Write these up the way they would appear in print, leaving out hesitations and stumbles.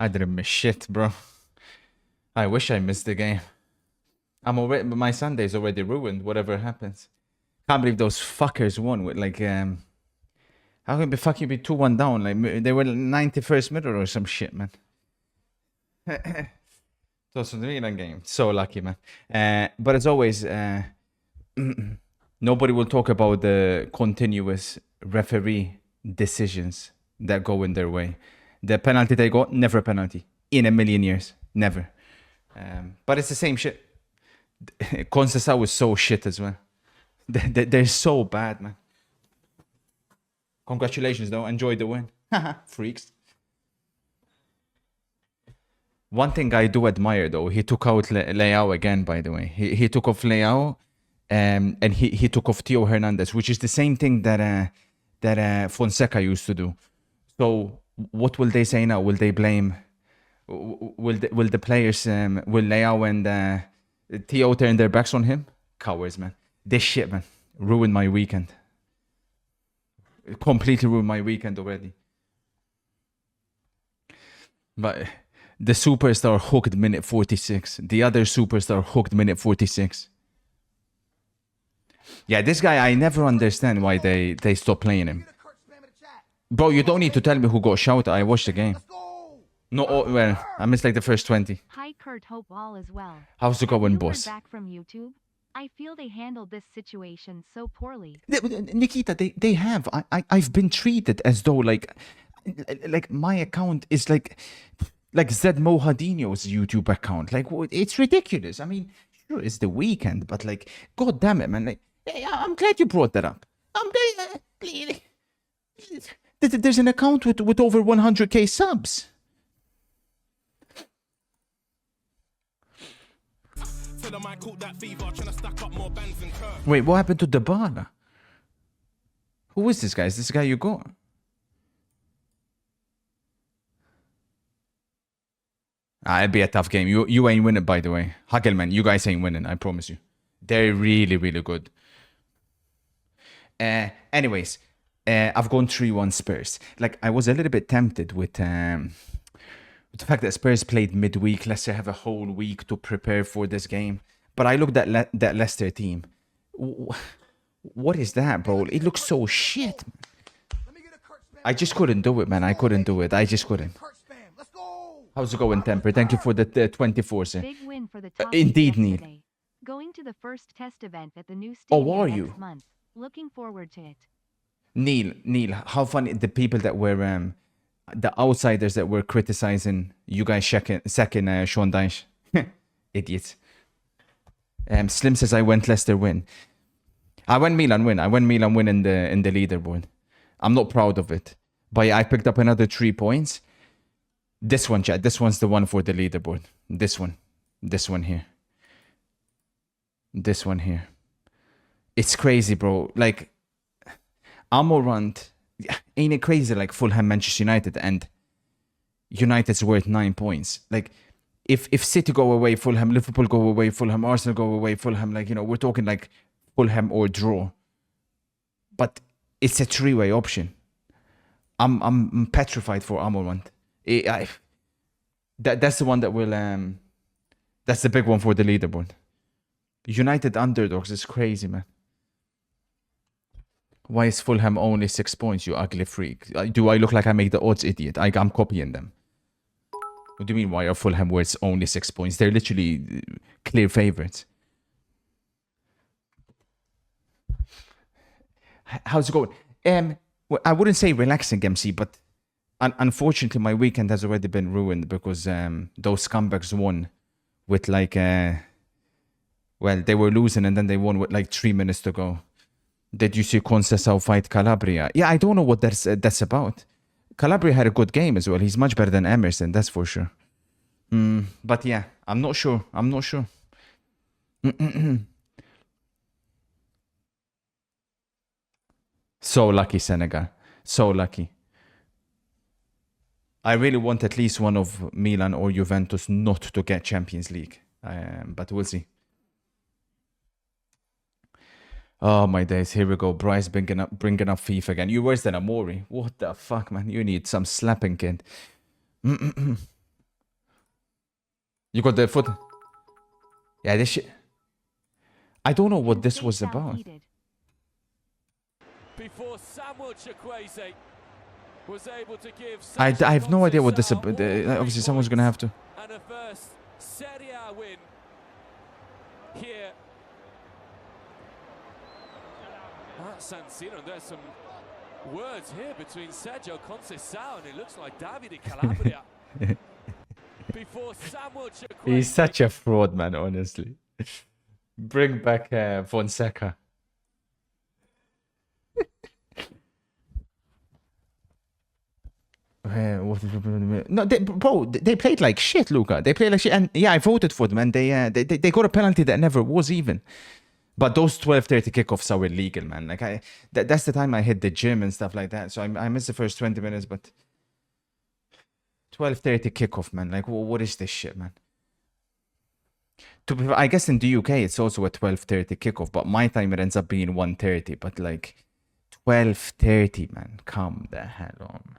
I didn't miss shit, bro. I wish I missed the game. My Sunday's already ruined, whatever happens. Can't believe those fuckers won with like, how can fucking be 2-1 down? Like, they were 91st minute or some shit, man. It was a Milan game. So lucky, man. But as always, nobody will talk about the continuous referee decisions that go in their way. The penalty they got, never a penalty. In a million years. Never. But it's the same shit. Conceição was so shit as well. They're so bad, man. Congratulations, though. Enjoy the win. Freaks. One thing I do admire, though, he took out Leao again, by the way. He took off Leao and he took off Theo Hernandez, which is the same thing that Fonseca used to do. So what will they say now? Will they blame... Will the players, will Leao and Theo turn their backs on him? Cowards, man. This shit, man. Ruined my weekend. It completely ruined my weekend already. But the superstar hooked minute 46. The other superstar hooked minute 46. Yeah, this guy, I never understand why they stop playing him. Bro, you don't need to tell me who got shouted. I watched the game. No, well, I missed like the first 20. Hi Kurt, hope all is well. How's it going, boss? Back from YouTube? I feel they handled this situation so poorly. Nikita, they have. I've been treated as though like my account is like Zed Mohadinho's YouTube account. Like, it's ridiculous. I mean, sure, it's the weekend, but like, god damn it, man. Like, I'm glad you brought that up. There's an account with over 100k subs. Wait, what happened to Dybala? Who is this guy? Is this guy you got? It'll be a tough game. You ain't winning, by the way. Hagelman, you guys ain't winning, I promise you. They're really, really good. Anyways, I've gone 3-1 Spurs. Like, I was a little bit tempted with the fact that Spurs played midweek. Leicester have a whole week to prepare for this game. But I looked at that Leicester team. What is that, bro? It looks so shit. I just couldn't do it, man. I couldn't do it. I just couldn't. How's it going, Temper? Thank you for the 24, sir. Big win for the top Indeed, Neil. Going to the first test event at the new Oh, stadium are next you? month. Looking forward to it. Neil, how funny the people that were the outsiders that were criticizing you guys second Sean Dyche. Idiots. Slim says I went Leicester win. I went Milan win. I went Milan win in the leaderboard. I'm not proud of it, but I picked up another 3 points. This one, chat. This one's the one for the leaderboard. This one here. This one here. It's crazy, bro. Like, Amorant, ain't it crazy? Like Fulham, Manchester United, and United's worth 9 points. Like, if City go away, Fulham, Liverpool go away, Fulham, Arsenal go away, Fulham, like, you know, we're talking like Fulham or draw. But it's a 3-way option. I'm petrified for Amorant. That's the one that will that's the big one for the leaderboard. United underdogs is crazy, man. Why is Fulham only 6 points, you ugly freak? Do I look like I make the odds, idiot? I'm copying them. What do you mean, why are Fulham worth only 6 points? They're literally clear favorites. How's it going? Well, I wouldn't say relaxing, MC, but unfortunately my weekend has already been ruined because those scumbags won with like... well, they were losing and then they won with like 3 minutes to go. Did you see Conceição fight Calabria? Yeah, I don't know what that's about. Calabria had a good game as well. He's much better than Emerson, that's for sure. But yeah, I'm not sure. So lucky, Senegal. So lucky. I really want at least one of Milan or Juventus not to get Champions League. But we'll see. Oh, my days. Here we go. Bryce bringing up FIFA again. You're worse than Amori. What the fuck, man? You need some slapping, kid. You got the foot. Yeah, this shit. I don't know what this Stay was south about. heated. Before Samuel Chukwueze was able to give I have no idea what this is. Conceição all Obviously, 3 someone's gonna have to. points and a first Serie A win here at San Siro. And there's some words here between Sergio Conceição and it looks like Davide Calabria. Before Samuel Chukwueze. He's such a fraud, man. Honestly, bring back Fonseca. No, bro, they played like shit, Luca. They played like shit, and yeah, I voted for them, and they got a penalty that never was even. But those 12:30 kickoffs are illegal, man. Like that's the time I hit the gym and stuff like that. So I missed the first 20 minutes, but 12:30 kickoff, man. Like what is this shit, man? I guess in the UK it's also a 12:30 kickoff, but my time it ends up being 1:30. But like 12:30, man. Come the hell on.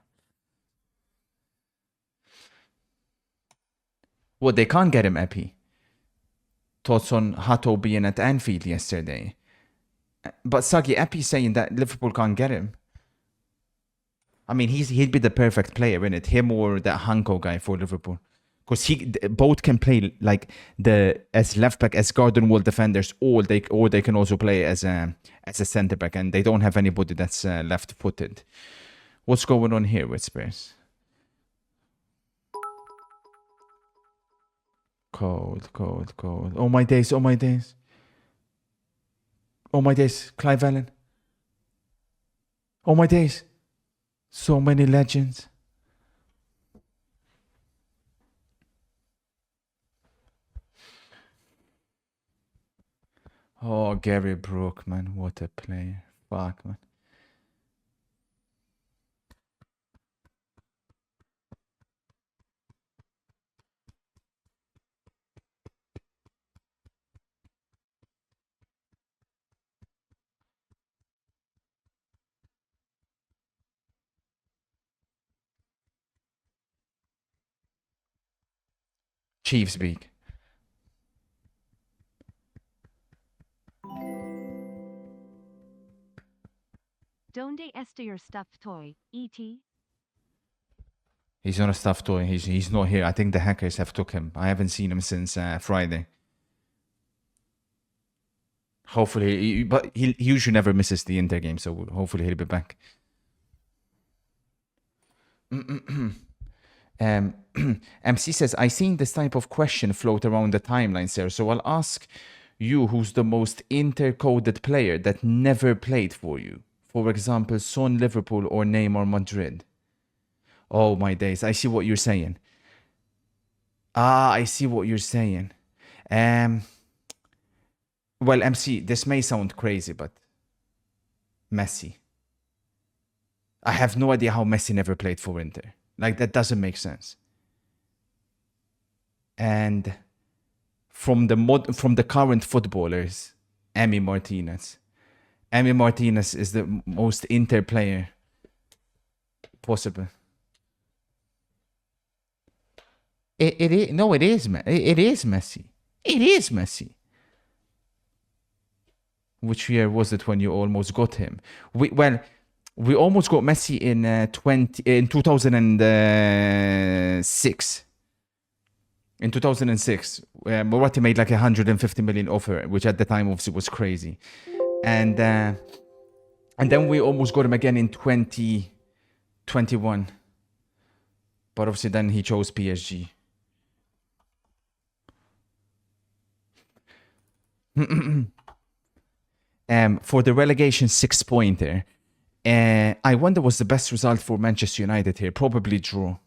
What, they can't get him, Epi? Thoughts on Hato being at Anfield yesterday. But Sagi, Epi saying that Liverpool can't get him. I mean, he'd be the perfect player, innit? Him or that Hanko guy for Liverpool. Because both can play like as left back, as garden wall defenders, or they can also play as a centre back, and they don't have anybody that's left footed. What's going on here with Spurs? Cold. Oh my days. Clive Allen. Oh my days. So many legends. Oh, Gary Brook, man. What a player. Fuck, man. Chiefs beak. Donde está your stuffed toy, E.T.? He's not a stuffed toy. He's not here. I think the hackers have took him. I haven't seen him since Friday. Hopefully, but he usually never misses the Inter game, so hopefully he'll be back. MC says, I seen this type of question float around the timeline, sir. So I'll ask you, who's the most Inter-coded player that never played for you? For example, Son Liverpool or Neymar Madrid. Oh my days, I see what you're saying. I see what you're saying. Well, MC, this may sound crazy, but Messi. I have no idea how Messi never played for Inter. Like, that doesn't make sense. And from the current footballers, Emi Martinez. Emi Martinez is the most Inter player possible. It is Messi. It is Messi. Which year was it when you almost got him? We almost got Messi in 2006. In 2006, Moratti made like 150 million offer, which at the time obviously was crazy, and then we almost got him again in 2021. But obviously then he chose PSG. For the relegation 6-pointer, I wonder what's the best result for Manchester United here. Probably draw.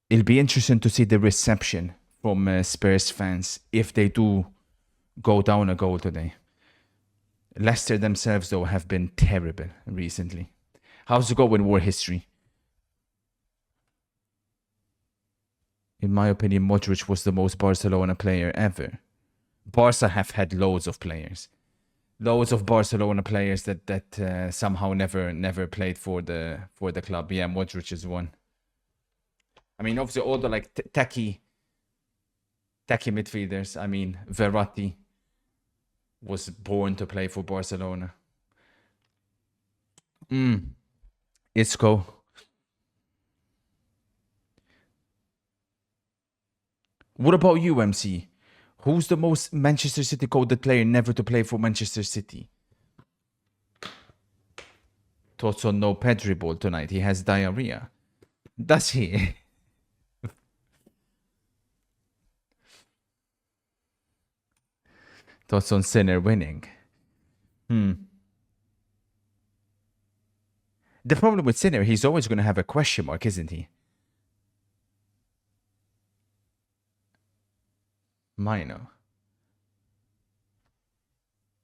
It'll be interesting to see the reception from Spurs fans if they do go down a goal today. Leicester themselves, though, have been terrible recently. How's it going in war history? In my opinion, Modric was the most Barcelona player ever. Barca have had loads of players. Loads of Barcelona players that somehow never played for the club. Yeah, Modric is one. I mean, obviously all the like tacky midfielders. I mean, Verratti was born to play for Barcelona. Isco. What about you, MC? Who's the most Manchester City coded player never to play for Manchester City? Thoughts on no Pedri ball tonight? He has diarrhea. Does he? Thoughts on Sinner winning? The problem with Sinner, he's always going to have a question mark, isn't he? Mino.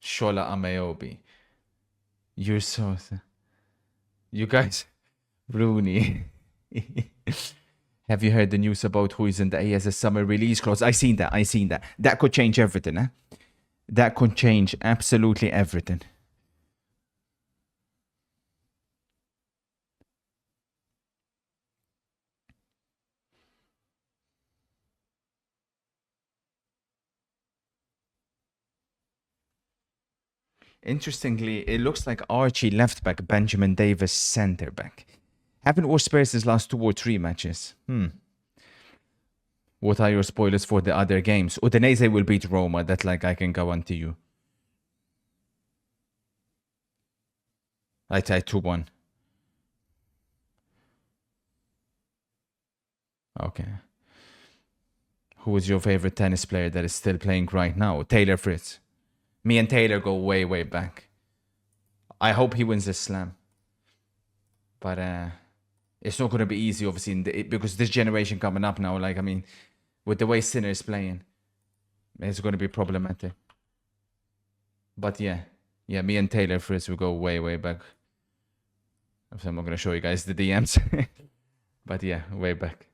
Shola Ameobi. You're so... You guys... Rooney. Have you heard the news about who is in the ASS summer release clause? I seen that. That could change everything, eh? That could change absolutely everything. Interestingly, it looks like Archie left back, Benjamin Davis centre back. Haven't watched Spurs' last 2 or 3 matches. What are your spoilers for the other games? Udinese will beat Roma. That like I can guarantee you. I tied 2-1. Okay. Who is your favorite tennis player that is still playing right now? Taylor Fritz. Me and Taylor go way, way back. I hope he wins this slam. But it's not going to be easy, obviously, because this generation coming up now, like, I mean, with the way Sinner is playing, it's going to be problematic. But yeah, me and Taylor Fritz will go way, way back. I'm not going to show you guys the DMs. But yeah, way back.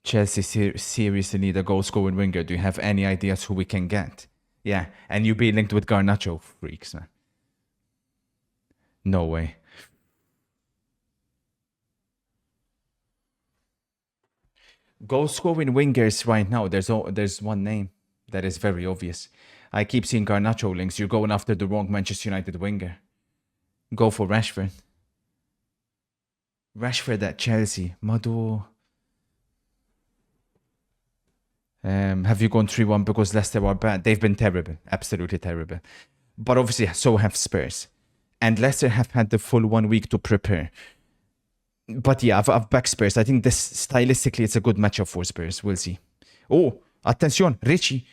Chelsea seriously need a goal-scoring winger. Do you have any ideas who we can get? Yeah, and you be linked with Garnacho. Freaks, man. No way. Goal-scoring wingers right now, there's one name that is very obvious. I keep seeing Garnacho links. You're going after the wrong Manchester United winger. Go for Rashford. Rashford at Chelsea. Madu. Have you gone 3-1 because Leicester are bad? They've been terrible. Absolutely terrible. But obviously, so have Spurs. And Leicester have had the full 1 week to prepare. But yeah, I've backed Spurs. I think this stylistically, it's a good matchup for Spurs. We'll see. Oh, attention, Richie.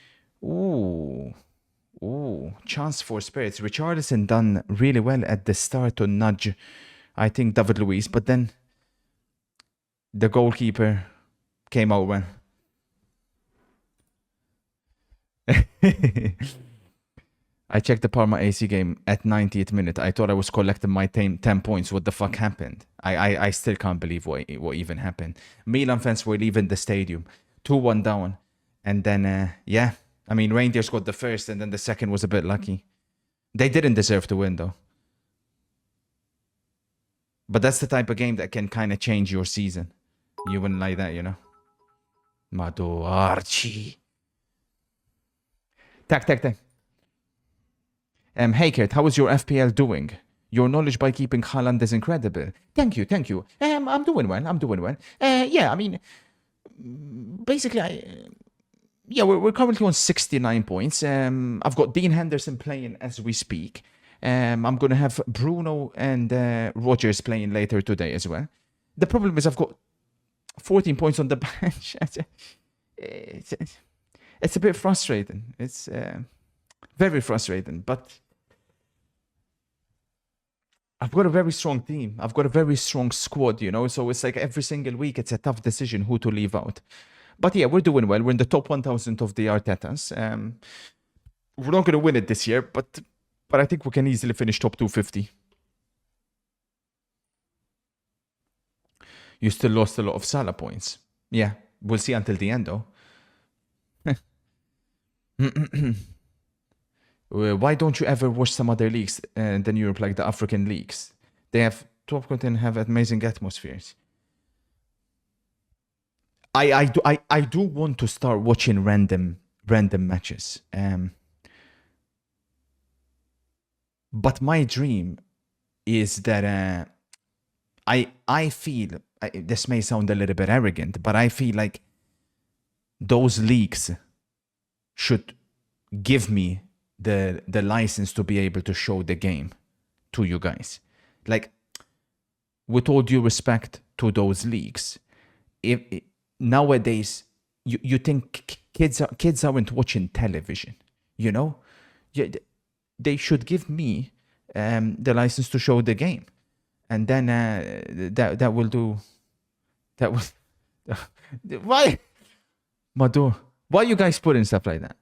Ooh, chance for Spurs. Richarlison done really well at the start to nudge, I think, David Luiz. But then the goalkeeper came out well. I checked the Parma AC game at 90th minute. I thought I was collecting my 10 points. What the fuck happened? I still can't believe what even happened. Milan fans were leaving the stadium. 2-1 down. And then, yeah. I mean, Rangers got the first and then the second was a bit lucky. They didn't deserve to win, though. But that's the type of game that can kind of change your season. You wouldn't like that, you know? Mado Archie. Tak. Hey Kurt, how is your FPL doing? Your knowledge by keeping Haaland is incredible. Thank you. I'm doing well. Yeah, I mean, basically, we're currently on 69 points. I've got Dean Henderson playing as we speak. I'm going to have Bruno and Rogers playing later today as well. The problem is I've got 14 points on the bench. It's a bit frustrating. It's very frustrating, but I've got a very strong team. I've got a very strong squad, you know, so it's like every single week it's a tough decision who to leave out. But yeah, we're doing well. We're in the top 1,000 of the Artetas. We're not going to win it this year, but I think we can easily finish top 250. You still lost a lot of Salah points. Yeah, we'll see until the end though. Why don't you ever watch some other leagues than Europe, like the African leagues? They have top content, have amazing atmospheres. I do want to start watching random matches. But my dream is that I feel this may sound a little bit arrogant, but I feel like those leagues should give me the license to be able to show the game to you guys. Like, with all due respect to those leagues, if nowadays you think kids aren't watching television, you know, they should give me the license to show the game, and then that will do. That will. Why, Madhu? Why you guys putting stuff like that?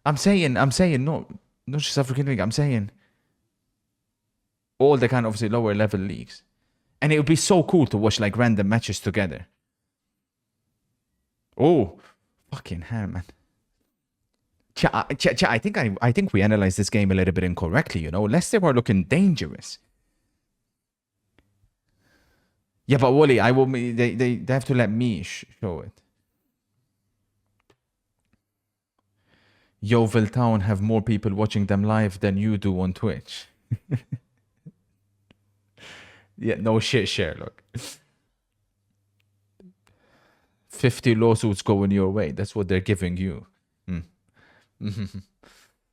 I'm saying not just African League. I'm saying all the kind of obviously lower level leagues. And it would be so cool to watch like random matches together. Oh, fucking hell, man. I think we analyzed this game a little bit incorrectly, you know. Leicester were looking dangerous. Yeah, but Wally, they have to let me show it. Yeovil Town have more people watching them live than you do on Twitch. Yeah, no shit, Sherlock. 50 lawsuits going your way. That's what they're giving you. I'm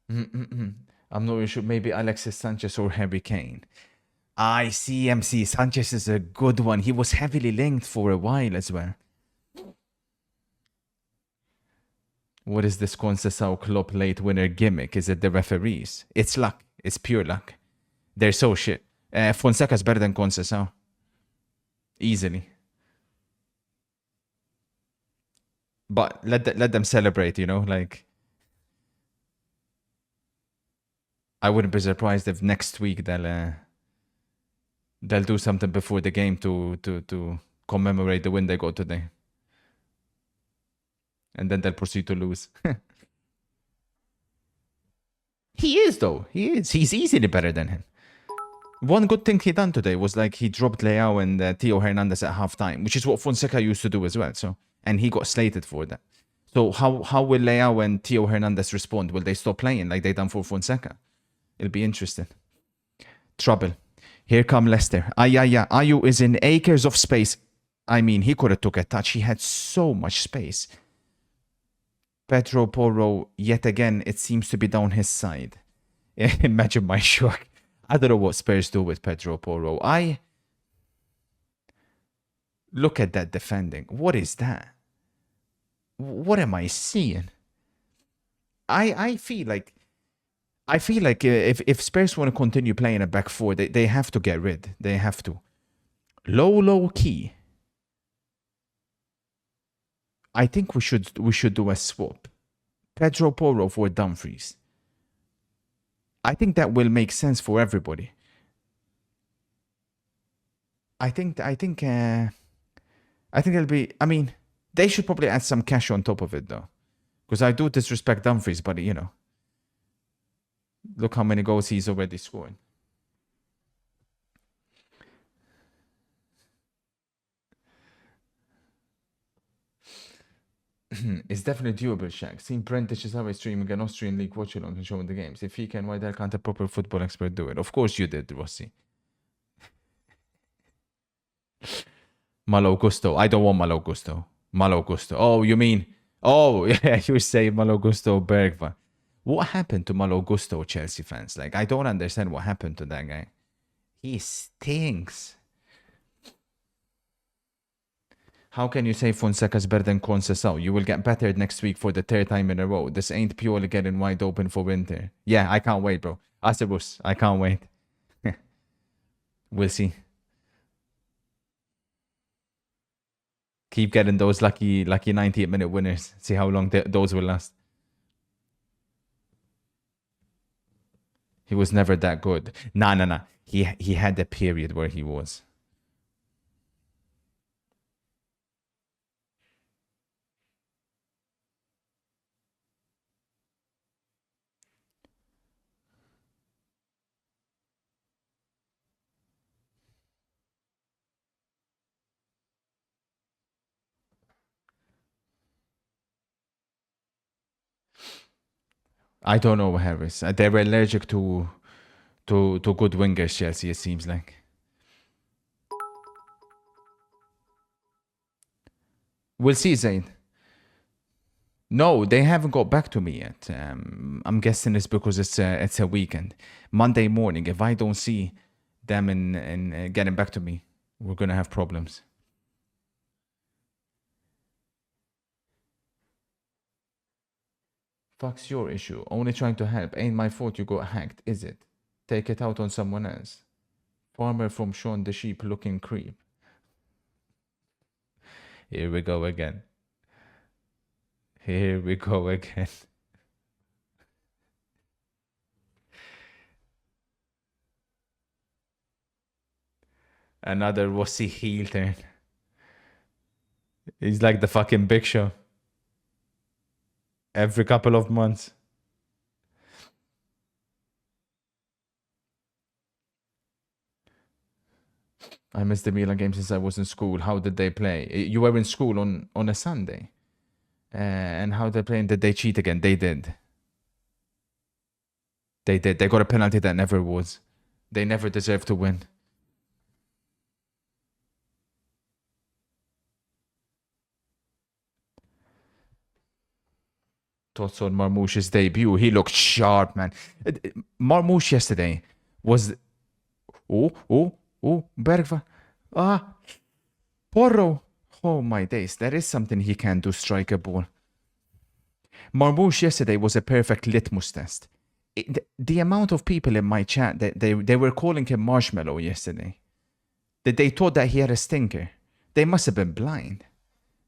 not really sure. Maybe Alexis Sanchez or Harry Kane. I see, MC. Sanchez is a good one. He was heavily linked for a while as well. What is this Conceição Klopp late winner gimmick? Is it the referees? It's luck. It's pure luck. They're so shit. Fonseca's better than Conceição. Easily. But let them celebrate, you know, like I wouldn't be surprised if next week they'll do something before the game to commemorate the win they got today. And then they'll proceed to lose. He is though. He is. He's easily better than him. One good thing he done today was like he dropped Leao and Theo Hernandez at halftime, which is what Fonseca used to do as well. So, and he got slated for that. So how will Leao and Theo Hernandez respond? Will they stop playing like they done for Fonseca? It'll be interesting. Trouble. Here come Leicester. Ayu is in acres of space. I mean, he could have took a touch. He had so much space. Pedro Porro, yet again, it seems to be down his side. Imagine my shock. I don't know what Spurs do with Pedro Porro. Look at that defending. What is that? What am I seeing? I feel like if Spurs want to continue playing a back four, they have to get rid. They have to. Low key. I think we should do a swap. Pedro Porro for Dumfries. I think that will make sense for everybody. I think it'll be. I mean, they should probably add some cash on top of it though, because I do disrespect Dumfries, but you know, look how many goals he's already scoring. It's definitely doable, Shaq. Seen Prentice is always streaming an Austrian league watch along and showing the games. If he can, why the hell can't a proper football expert do it? Of course you did, Rossi. Malo Gusto. I don't want Malo Gusto. Malo Gusto. Oh, you mean... Oh, yeah, you say Malo Gusto Bergva. What happened to Malo Gusto, Chelsea fans? Like, I don't understand what happened to that guy. He stinks. How can you say Fonseca's better than Conceição? You will get better next week for the third time in a row. This ain't purely getting wide open for winter. Yeah, I can't wait, bro. Asibus, I can't wait. We'll see. Keep getting those lucky 98-minute winners. See how long those will last. He was never that good. Nah. He had a period where he was. I don't know, Harris. They were allergic to good wingers, Chelsea, it seems like. We'll see, Zayn. No, they haven't got back to me yet. I'm guessing it's because it's a weekend. Monday morning, if I don't see them in getting back to me, we're gonna have problems. Fuck's your issue. Only trying to help. Ain't my fault you got hacked, is it? Take it out on someone else. Farmer from Shaun the Sheep looking creep. Here we go again. Here we go again. Another wussy heel turn. He's like the fucking Big Show. Every couple of months. I missed the Milan game since I was in school. How did they play? You were in school on a Sunday. And how they playing? Did they cheat again? They did. They did. They got a penalty that never was. They never deserved to win. Thoughts on Marmoush's debut. He looked sharp, man. Marmoush yesterday was... Oh, Bergva. Porro. Oh my days. There is something he can do, strike a ball. Marmoush yesterday was a perfect litmus test. The amount of people in my chat, that they were calling him Marshmallow yesterday. That they thought that he had a stinker. They must have been blind.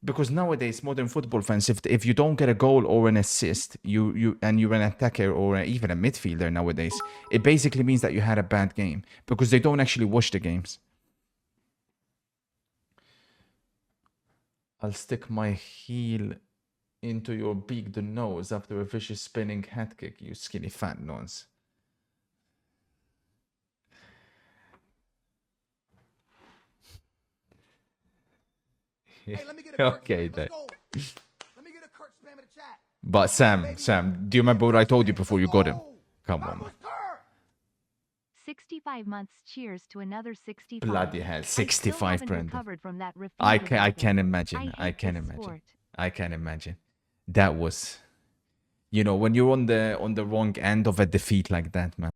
Because nowadays, modern football fans, if you don't get a goal or an assist, you're an attacker or even a midfielder nowadays, it basically means that you had a bad game. Because they don't actually watch the games. I'll stick my heel into your beak the nose after a vicious spinning head kick, you skinny fat nose. Hey, let me get a Okay, then. Let me get a Kurt spam in the chat. But Sam, do you remember what I told you before you got him? Come on, man. 65 months. Cheers to another 65. Bloody hell, I still 65, haven't Brendan. recovered from that I refusal can weekend. imagine. I I hate can this imagine. sport. I can imagine. That was, you know, when you're on the wrong end of a defeat like that, man.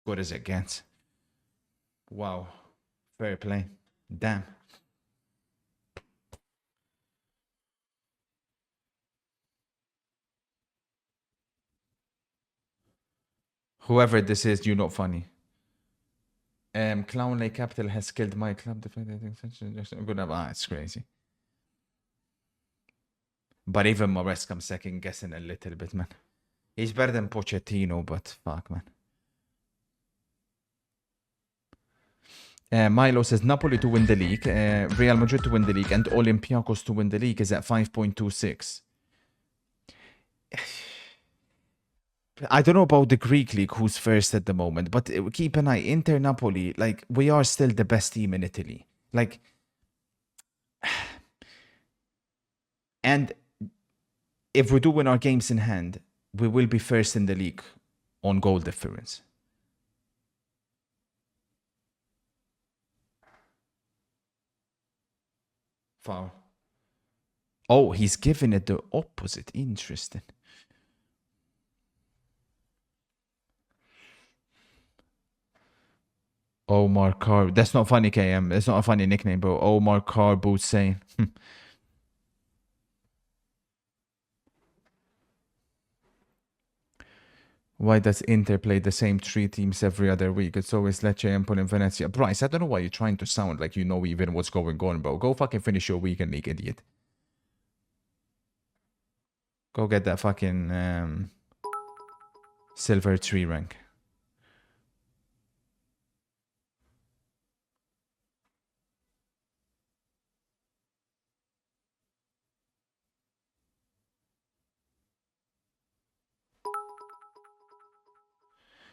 Good as it gets. Wow. Fair play. Damn. Whoever this is, you're not funny. Clown Lake Capital has killed my club. It's crazy. But even Maresca, I'm second guessing a little bit, man. He's better than Pochettino, but fuck, man. Milo says Napoli to win the league, Real Madrid to win the league, and Olympiacos to win the league is at 5.26. I don't know about the Greek league, who's first at the moment, but keep an eye. Inter Napoli, like, we are still the best team in Italy. Like, and if we do win our games in hand, we will be first in the league on goal difference. Foul. Oh, he's giving it the opposite. Interesting. Omar Car. That's not funny, KM. It's not a funny nickname, bro. Omar Car Hussein. Why does Inter play the same three teams every other week? It's always Lecce, Empoli, and Venezia. Bryce, I don't know why you're trying to sound like you know even what's going on, bro. Go fucking finish your weekend league, idiot. Go get that fucking silver 3 rank.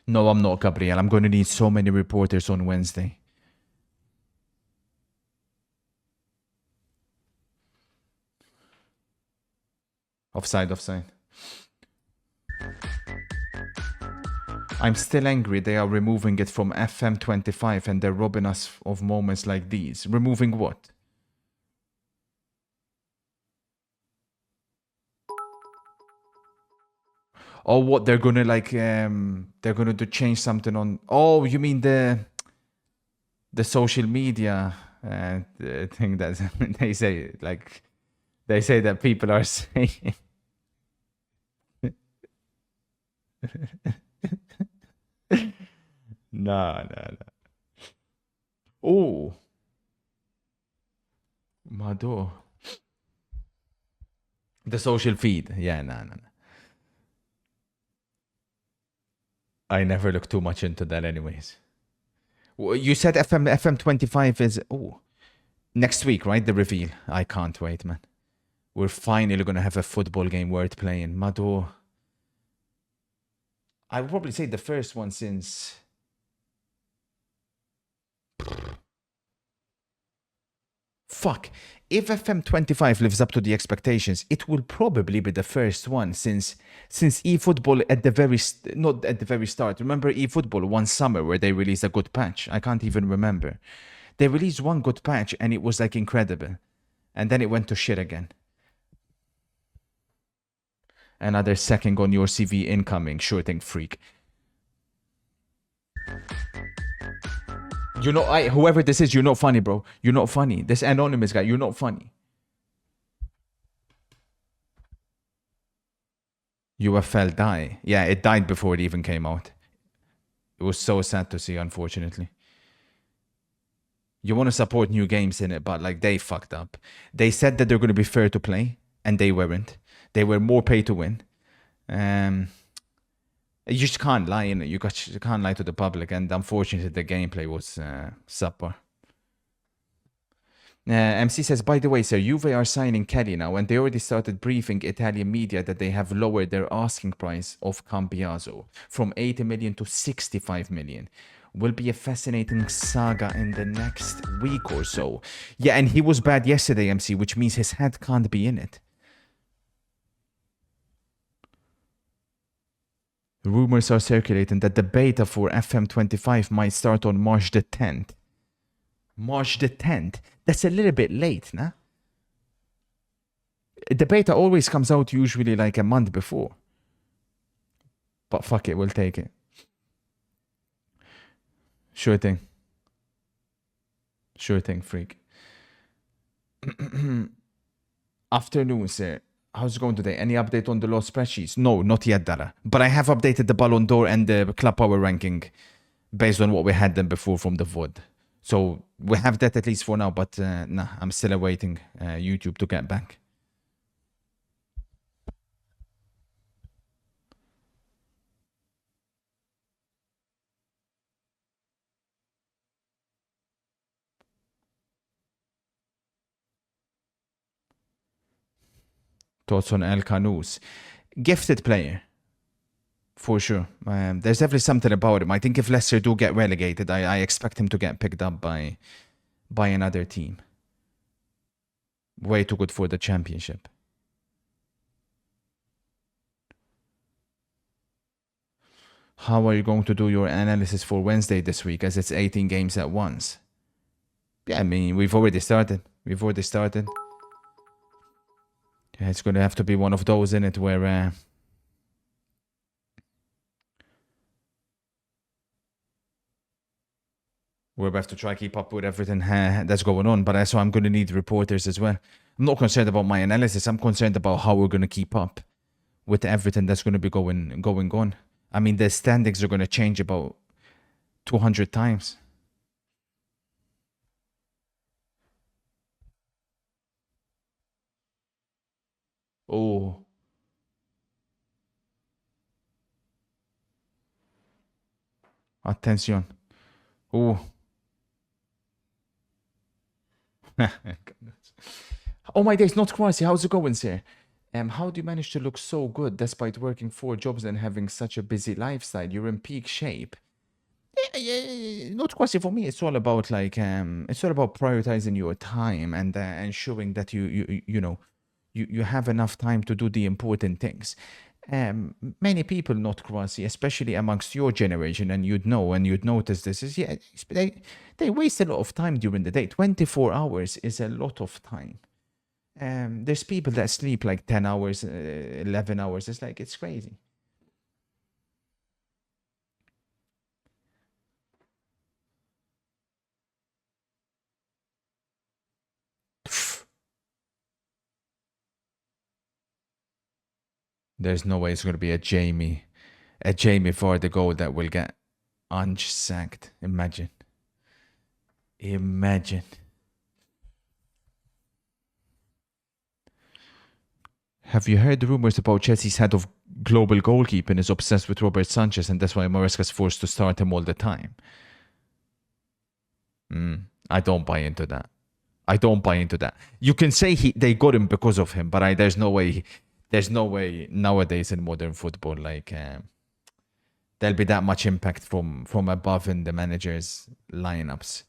No, I'm not, Gabriel. I'm going to need so many reporters on Wednesday. Offside, offside. I'm still angry they are removing it from FM25 and they're robbing us of moments like these. Removing what? Oh, what? They're gonna like, they're gonna change something on... Oh, you mean the social media thing that they say, like, they say that people are saying... No. Oh. Mado. The social feed. Yeah, no. I never look too much into that anyways. You said FM25 is... Oh. Next week, right? The reveal. I can't wait, man. We're finally going to have a football game worth playing. Mado. I would probably say the first one since... Fuck. If FM25 lives up to the expectations, it will probably be the first one since eFootball at the very... Not at the very start. Remember eFootball one summer where they released a good patch? I can't even remember. They released one good patch and it was like incredible. And then it went to shit again. Another second on your CV incoming, sure thing, freak. You know, whoever this is, you're not funny, bro. You're not funny. This anonymous guy, you're not funny. UFL die. Yeah, it died before it even came out. It was so sad to see, unfortunately. You want to support new games in it, but like they fucked up. They said that they're going to be fair to play, and they weren't. They were more pay to win. You just can't lie in it. You can't lie to the public, and unfortunately, the gameplay was subpar. MC says, by the way, sir, Juve are signing Kelly now, and they already started briefing Italian media that they have lowered their asking price of Cambiaso from 80 million to 65 million. Will be a fascinating saga in the next week or so. Yeah, and he was bad yesterday, MC, which means his head can't be in it. Rumors are circulating that the beta for FM25 might start on March the 10th. March the 10th? That's a little bit late, nah? The beta always comes out usually like a month before. But fuck it, we'll take it. Sure thing. Sure thing, freak. Afternoon, sir. How's it going today? Any update on the lost spreadsheets? No, not yet, Dara. But I have updated the Ballon d'Or and the Club Power ranking based on what we had them before from the VOD. So we have that at least for now, but nah, I'm still awaiting YouTube to get back. Thoughts on El Canous? Gifted player. For sure. There's definitely something about him. I think if Leicester do get relegated, I expect him to get picked up by another team. Way too good for the championship. How are you going to do your analysis for Wednesday this week, as it's 18 games at once? Yeah, I mean, we've already started. Yeah, it's going to have to be one of those, in it, where we have to try to keep up with everything that's going on. But so I'm going to need reporters as well. I'm not concerned about my analysis. I'm concerned about how we're going to keep up with everything that's going to be going on. I mean, the standings are going to change about 200 times. Oh. Attention. Oh. Oh my days, not Croatia. How's it going, sir? How do you manage to look so good despite working 4 jobs and having such a busy lifestyle? You're in peak shape. Not Croatia for me. It's all about prioritizing your time and ensuring that you have enough time to do the important things. Many people not Croatia, especially amongst your generation, and you'd notice this is they waste a lot of time during the day. 24 hours is a lot of time. There's people that sleep like 10 hours, 11 hours. It's crazy. There's no way it's going to be a Jamie Vardy goal that will get Ange sacked. Imagine. Have you heard the rumors about Chelsea's head of global goalkeeping is obsessed with Robert Sanchez, and that's why Maresca's forced to start him all the time? I don't buy into that. You can say they got him because of him, but there's no way nowadays in modern football there'll be that much impact from above in the manager's lineups.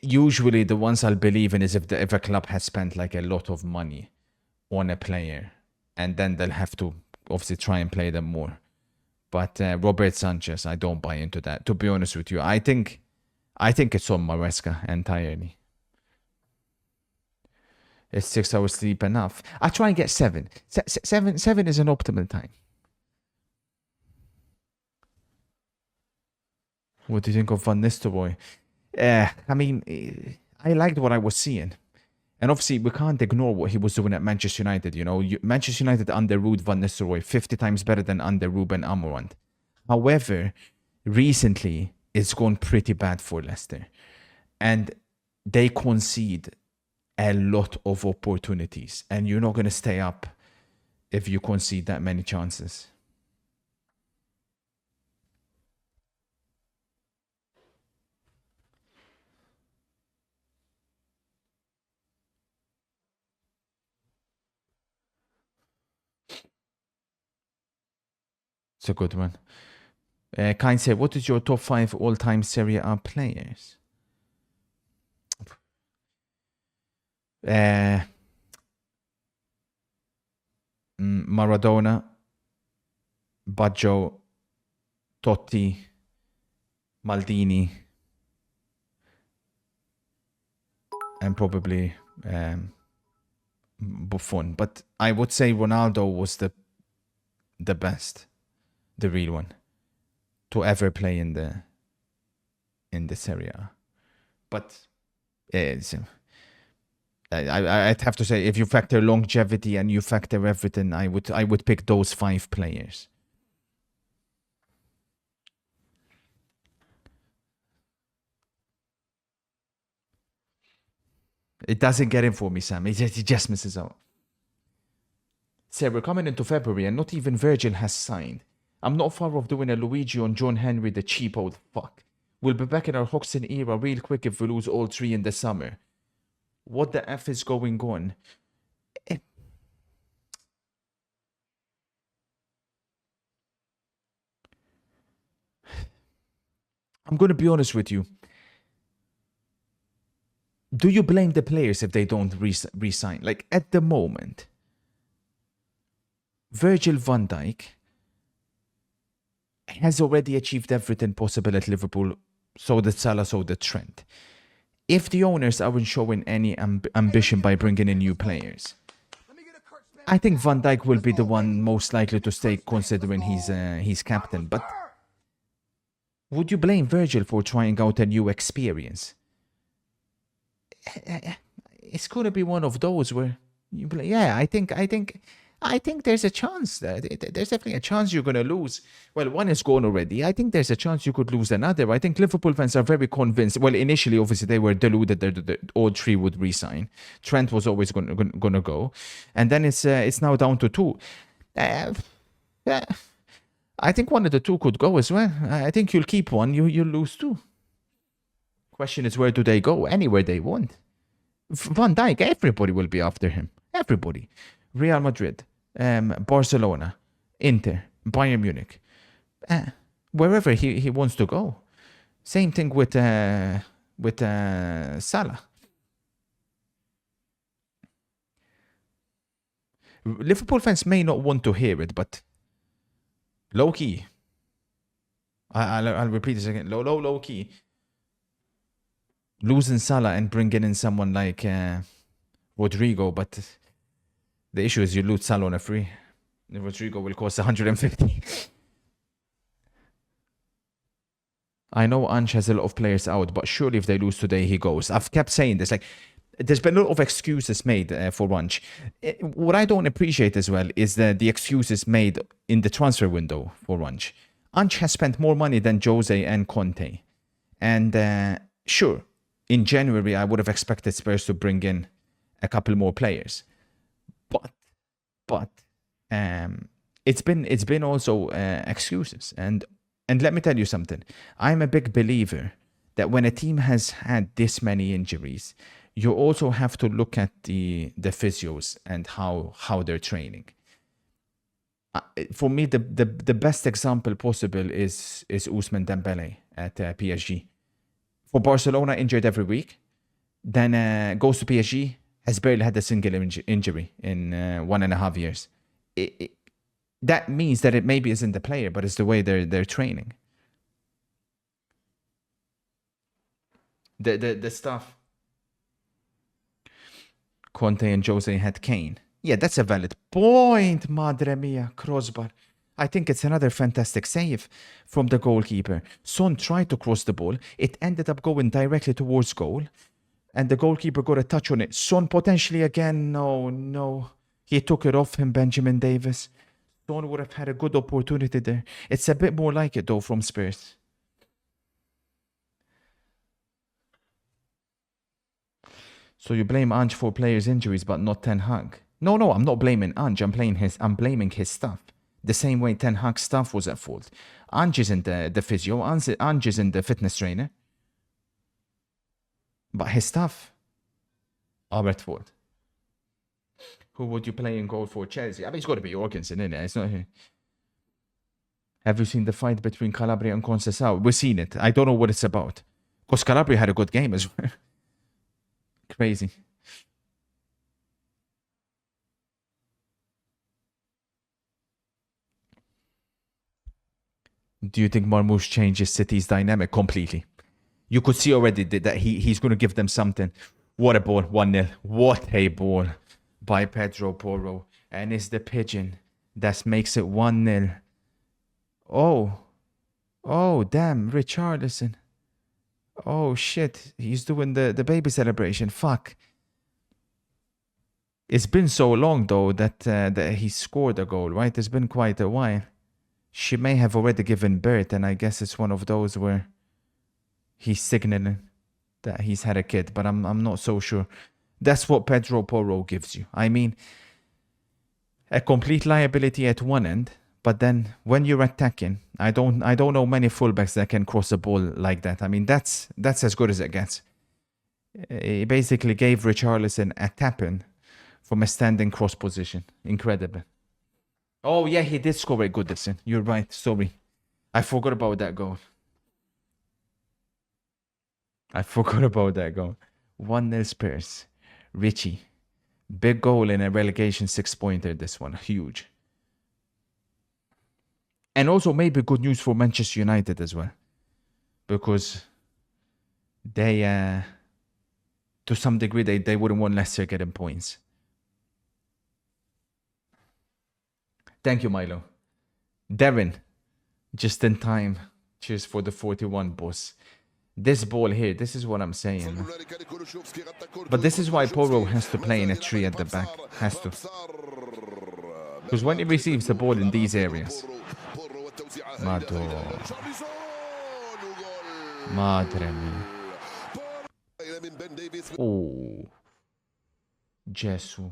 Usually the ones I'll believe in is if a club has spent like a lot of money on a player, and then they'll have to obviously try and play them more. But Robert Sanchez, I don't buy into that, to be honest with you. I think it's on Maresca entirely. Is 6 hours sleep enough? I try and get 7. 7 is an optimal time. What do you think of Van Nistelrooy? I mean, I liked what I was seeing. And obviously, we can't ignore what he was doing at Manchester United. Manchester United under Ruud Van Nistelrooy, 50 times better than under Ruben Amorim. However, recently, it's gone pretty bad for Leicester. And they concede a lot of opportunities. And you're not going to stay up if you concede that many chances. It's a good one. Kind say, what is your top 5 all-time Serie A players? Maradona, Baggio, Totti, Maldini, and probably Buffon. But I would say Ronaldo was the best, the real one, to ever play in the in this area. But it's, I'd have to say, if you factor longevity and you factor everything, I would pick those 5 players. It doesn't get in for me, Sam. He just misses out. So we're coming into February and not even Virgil has signed. I'm not far off doing a Luigi on John Henry, the cheap old fuck. We'll be back in our Hoxton era real quick if we lose all 3 in the summer. What the F is going on? I'm going to be honest with you. Do you blame the players if they don't resign? Like, at the moment, Virgil van Dijk has already achieved everything possible at Liverpool. So did Salah, so did Trent. If the owners aren't showing any ambition by bringing in new players, I think Van Dijk will be the one most likely to stay, considering he's captain. But would you blame Virgil for trying out a new experience? It's going to be one of those where you play. Yeah, I think there's a chance that there's definitely a chance you're going to lose. Well, one is gone already. I think there's a chance you could lose another. I think Liverpool fans are very convinced. Well, initially, obviously, they were deluded that all 3 would resign. Trent was always going to go, and then it's now down to 2. I think one of the 2 could go as well. I think you'll keep one, you'll lose 2. Question is, where do they go? Anywhere they want. Van Dijk, everybody will be after him. Everybody. Real Madrid, Barcelona, Inter, Bayern Munich. Wherever he wants to go. Same thing with Salah. Liverpool fans may not want to hear it, but low key. I'll repeat this again. Low key. Losing Salah and bringing in someone like Rodrigo, but the issue is you lose Salah on a free. Rodrigo will cost 150. I know Ange has a lot of players out, but surely if they lose today, he goes. I've kept saying this. Like, there's been a lot of excuses made for Ange. What I don't appreciate as well is the excuses made in the transfer window for Ange. Ange has spent more money than Jose and Conte. And sure, in January, I would have expected Spurs to bring in a couple more players. But it's been also excuses. And let me tell you something. I'm a big believer that when a team has had this many injuries, you also have to look at the physios and how they're training. For me, the best example possible is Ousmane Dembele at PSG. For Barcelona, injured every week. Then goes to PSG, has barely had a single injury in 1.5 years. That means that it maybe isn't the player, but it's the way they're training. The stuff. Conte and Jose had Kane. Yeah, that's a valid point, madre mia, crossbar. I think it's another fantastic save from the goalkeeper. Son tried to cross the ball. It ended up going directly towards goal. And the goalkeeper got a touch on it. Son potentially again. No. He took it off him, Benjamin Davis. Son would have had a good opportunity there. It's a bit more like it, though, from Spurs. So you blame Ange for players' injuries, but not Ten Hag. No, I'm not blaming Ange. I'm blaming his staff. The same way Ten Hag's staff was at fault. Ange isn't the physio. Ange isn't the fitness trainer. But his staff are at fault. Who would you play in goal for Chelsea? I mean, it's got to be Jorgensen, isn't it? It's not. Have you seen the fight between Calabria and Conceição? We've seen it. I don't know what it's about. Because Calabria had a good game as well. Crazy. Do you think Marmoush changes City's dynamic completely? You could see already that he's going to give them something. What a ball, 1-0. What a ball by Pedro Porro. And it's the pigeon that makes it 1-0. Oh, damn, Richarlison. Oh shit, he's doing the baby celebration. Fuck. It's been so long though that he scored a goal, right? It's been quite a while. She may have already given birth, and I guess it's one of those where he's signaling that he's had a kid, but I'm not so sure. That's what Pedro Porro gives you. I mean, a complete liability at one end, but then when you're attacking, I don't know many fullbacks that can cross a ball like that. I mean, that's as good as it gets. He basically gave Richarlison a tap-in from a standing cross position. Incredible. Oh yeah, he did score a Goodison. You're right. Sorry, I forgot about that goal. 1-0 Spurs. Richie. Big goal in a relegation 6-pointer, this one. Huge. And also maybe good news for Manchester United as well. Because they, to some degree, they wouldn't want Leicester getting points. Thank you, Milo. Darren, just in time. Cheers for the 41, boss. This ball here, this is what I'm saying. But this is why Porro has to play in a 3 at the back. Has to. Because when he receives the ball in these areas. Madre mia. Oh. Gesù.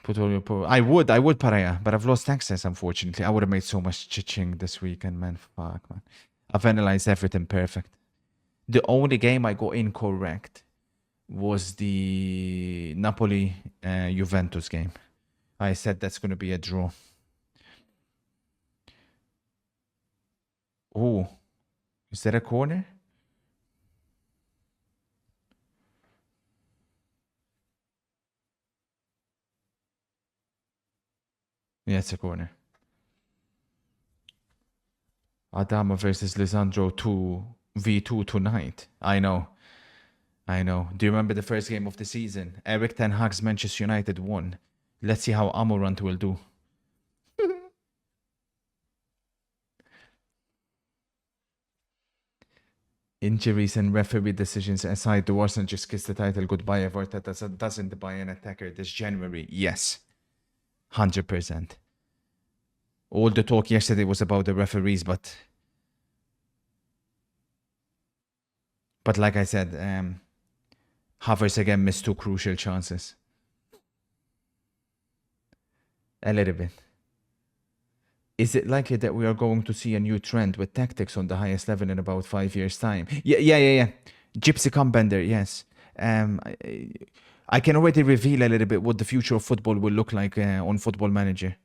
I would Paraya, but I've lost access, unfortunately. I would have made so much chiching this weekend, man. Fuck, man. I've analyzed everything perfect. The only game I got incorrect was the Napoli Juventus game. I said that's going to be a draw. Oh, is that a corner? Yeah, it's a corner. Adama versus Lisandro 2v2 tonight. I know. Do you remember the first game of the season? Eric Ten Hag's Manchester United won. Let's see how Amorant will do. Injuries and referee decisions aside, do Arsenal just kiss the title goodbye if Arteta doesn't buy an attacker this January? Yes. 100%. All the talk yesterday was about the referees, but like I said, Havertz again missed 2 crucial chances. A little bit. Is it likely that we are going to see a new trend with tactics on the highest level in about 5 years' time? Yeah. Gypsy Cumbender, yes. I can already reveal a little bit what the future of football will look like on Football Manager.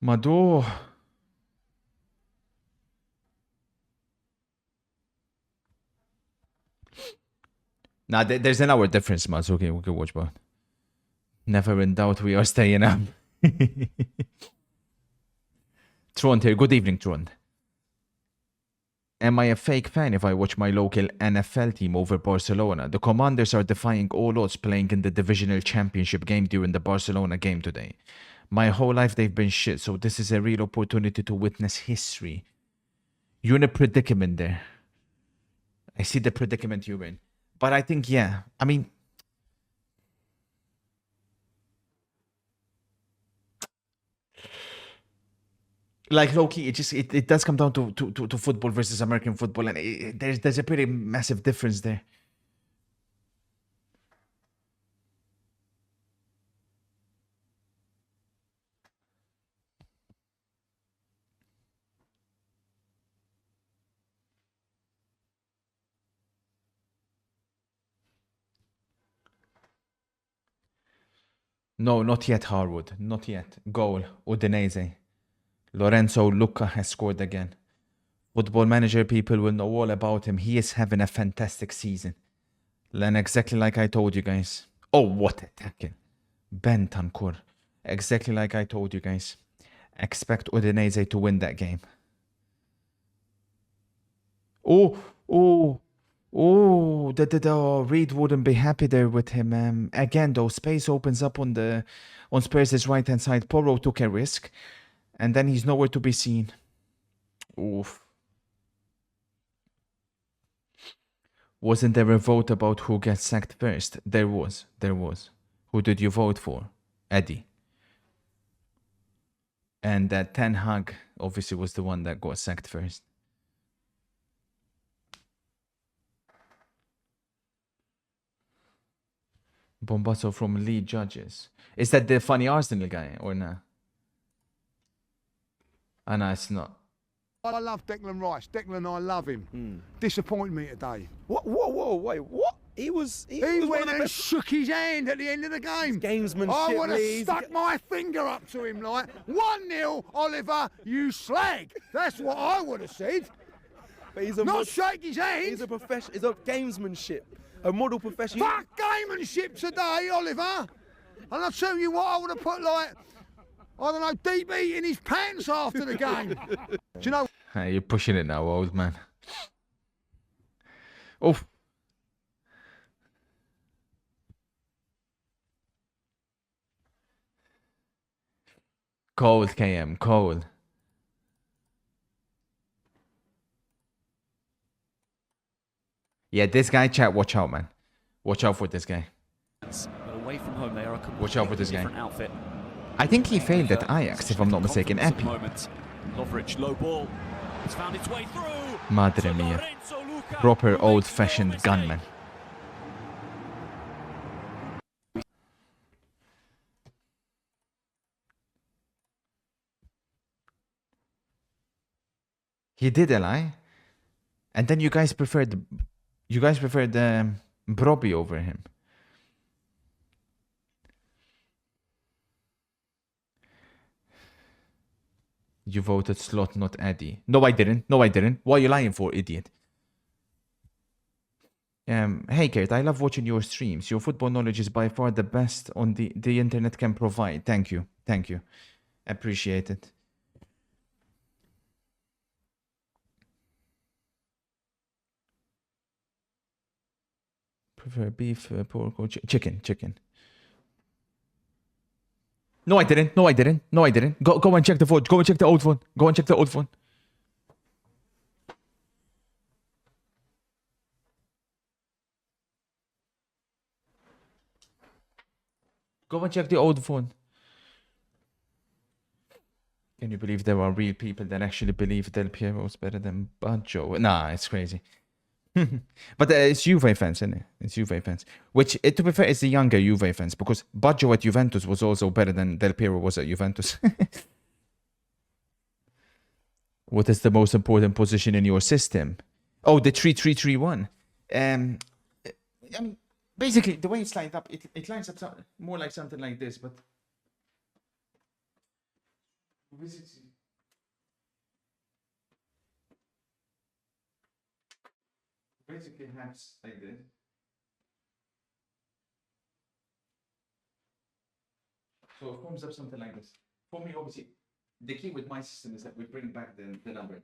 Mado. Nah, there's an hour difference, man. It's okay, we can watch both. Never in doubt, we are staying up. Trond here. Good evening, Trond. Am I a fake fan if I watch my local NFL team over Barcelona? The Commanders are defying all odds playing in the divisional championship game during the Barcelona game today. My whole life they've been shit, so this is a real opportunity to witness history. You're in a predicament there. I see the predicament you're in. But I think, yeah, I mean, like low-key, it does come down to football versus American football, and there's a pretty massive difference there. No, not yet, Harwood. Not yet. Goal. Udinese. Lorenzo Lucca has scored again. Football Manager people will know all about him. He is having a fantastic season. And exactly like I told you guys. Oh, what a tackle. Bentancur. Exactly like I told you guys. Expect Udinese to win that game. Oh, Reed wouldn't be happy there with him. Again, though, space opens up on Spurs' right hand side. Porro took a risk, and then he's nowhere to be seen. Oof. Wasn't there a vote about who gets sacked first? There was. Who did you vote for? Eddie. And that Ten Hag obviously was the one that got sacked first. Bombasso from lead judges. Is that the funny Arsenal guy or not? Ah, no, it's not. I love Declan Rice. Declan, I love him. Disappointed me today. Whoa, wait, what? He was one went of the and best. shook his hand at the end of the game. Gamesmanship, I would have Lee. stuck my finger up to him like 1-0, Oliver, you slag. That's what I would have said. But he's a Not shake his hand. He's a professional. He's a gamesmanship, a model professional. Fuck gamemanship today, Oliver. And I'll tell you what, I would have put like, I don't know, deep eat in his pants after the game. Do you know? Hey, you're pushing it now, old man. Oh. Cold, KM, cold. Yeah, this guy, chat, watch out, man. Watch out for this guy. But away from home, they are a Watch out for this guy. different outfit. I think he failed at Ajax, if I'm not mistaken. Epi. Lovric, low ball. It's found its way through. Madre mia. Lorenzo Luca, Proper who makes old-fashioned no mistake. gunman. He did a lie, and then you guys preferred Brobbey over him. You voted Slot, not Eddie. No, I didn't. What are you lying for, idiot? Hey, Kurt, I love watching your streams. Your football knowledge is by far the best on the internet can provide. Thank you. Appreciate it. Prefer beef, pork, or chicken. No, I didn't. Go and check the phone. Go and check the old phone. Go and check the old phone. Can you believe there are real people that actually believe Del Piero is better than Baggio? Nah, it's crazy. But it's Juve fans, isn't it? It's Juve fans. Which, to be fair, it's the younger Juve fans, because Baggio at Juventus was also better than Del Piero was at Juventus. What is the most important position in your system? Oh, the 3-3-3-1. I mean, basically, the way it's lined up, it lines up more like something like this, but... Basically has like this. So it forms up something like this. For me, obviously, the key with my system is that we bring back the number 10.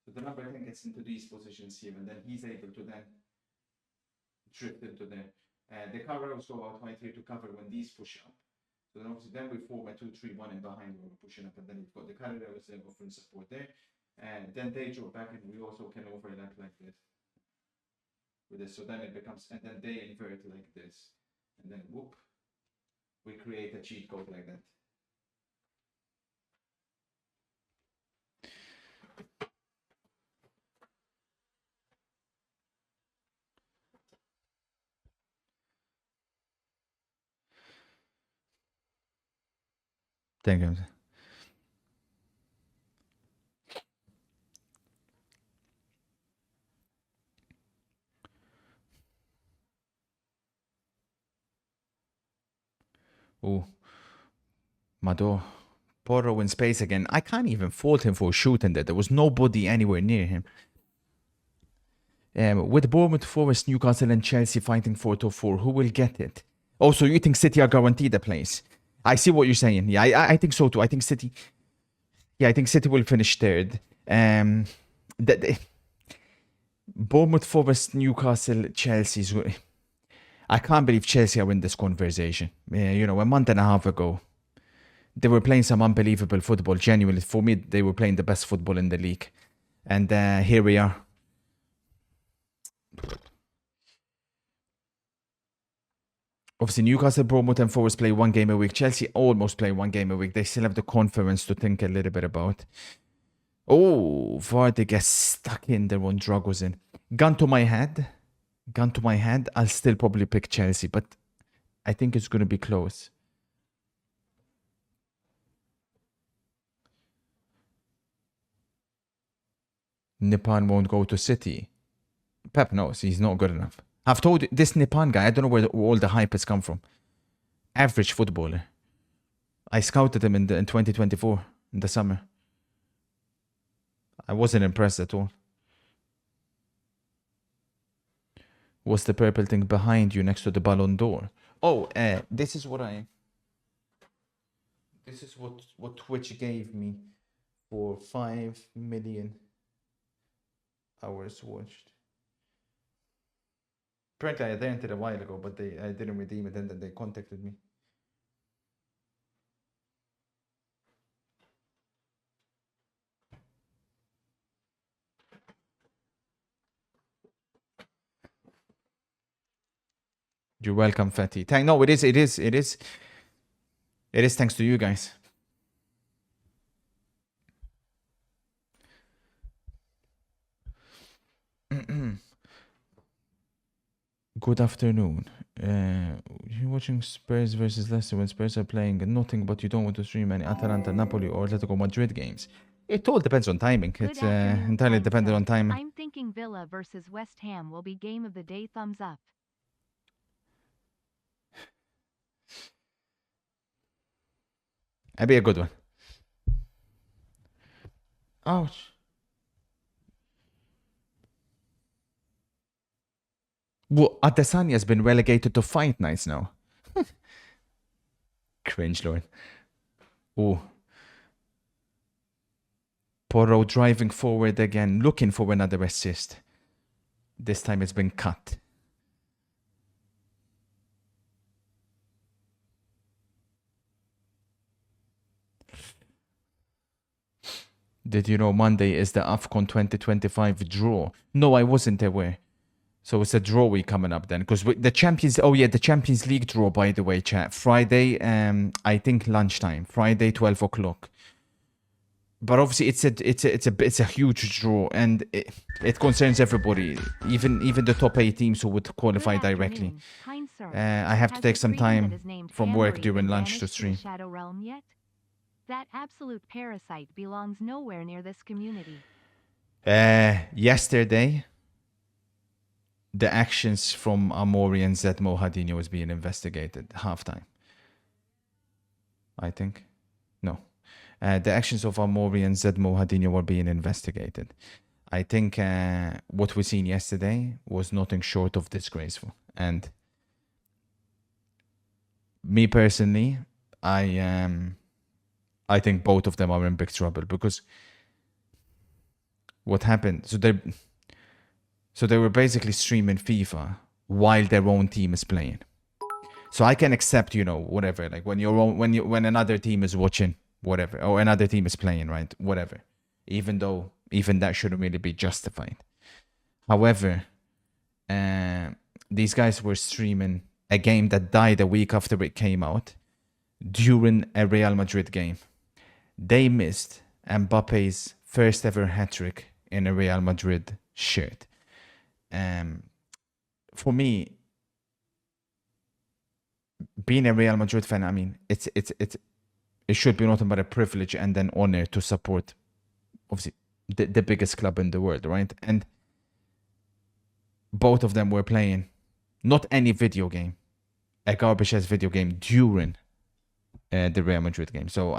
So the number 10 gets into these positions here, and then he's able to then drift into there. The covers go out right here to cover when these push up. So then obviously then we form a 2-3-1 in behind where we're pushing up, and then we've got the carriers offering support there. And then they draw back, and we also can overlap like this. With this, so then it becomes, and then they invert like this. And then whoop, we create a cheat code like that. Thank you. Oh, Mado. Porro in space again. I can't even fault him for shooting there. There was nobody anywhere near him. With Bournemouth, Forest, Newcastle and Chelsea fighting 4 to 4, who will get it? Oh, so you think City are guaranteed a place? I see what you're saying. Yeah, I think so too. I think City will finish third. Bournemouth, Forest, Newcastle, Chelsea's. I can't believe Chelsea are in this conversation. You know, a month and a half ago, they were playing some unbelievable football. Genuinely, for me, they were playing the best football in the league. And here we are. Obviously, Newcastle, Bournemouth and Forest play 1 game a week. Chelsea almost play 1 game a week. They still have the conference to think a little bit about. Oh, Vardy gets stuck in there when Drog was in. Gun to my head, I'll still probably pick Chelsea, but I think it's going to be close. Nipan won't go to City. Pep knows he's not good enough. I've told you, this Nipan guy, I don't know where all the hype has come from. Average footballer. I scouted him in 2024, in the summer. I wasn't impressed at all. What's the purple thing behind you next to the Ballon d'Or? Oh, this is what Twitch gave me for 5 million hours watched. Apparently, I entered it a while ago, but I didn't redeem it, and then they contacted me. You're welcome, Fatty. No, it is thanks to you guys. Good afternoon. You're watching Spurs versus Leicester when Spurs are playing nothing, but you don't want to stream any Atalanta, Napoli, or Atletico Madrid games. It all depends on timing. It's entirely dependent on timing. I'm thinking Villa versus West Ham will be game of the day. Thumbs up. That'd be a good one. Ouch. Well, Adesanya has been relegated to fight nights now. Cringe, Lord. Oh. Porro driving forward again, looking for another assist. This time it's been cut. Did you know Monday is the AFCON 2025 draw? No, I wasn't aware. So it's a draw week coming up then, because the Champions. Oh yeah, the Champions League draw, by the way, chat. Friday, I think lunchtime. Friday, 12 o'clock. But obviously, it's a huge draw, and it concerns everybody, even the top 8 teams who would qualify directly. I have to take some time from work during lunch to stream. Shadow Realm yet? That absolute parasite belongs nowhere near this community. Yesterday, the actions from Amori and Zed Mohadinho was being investigated. Halftime, I think. No. The actions of Amori and Zed Mohadinho were being investigated. I think what we seen yesterday was nothing short of disgraceful. And me personally, I think both of them are in big trouble, because what happened? So they were basically streaming FIFA while their own team is playing. So I can accept, whatever, like when another team is watching, whatever, or another team is playing, right? Whatever. Even that shouldn't really be justified. However, these guys were streaming a game that died a week after it came out during a Real Madrid game. They missed Mbappe's first ever hat-trick in a Real Madrid shirt. For me, being a Real Madrid fan, I mean, it should be nothing but a privilege and an honor to support, obviously, the biggest club in the world, right? And both of them were playing not any video game, a garbage-ass video game during the Real Madrid game. So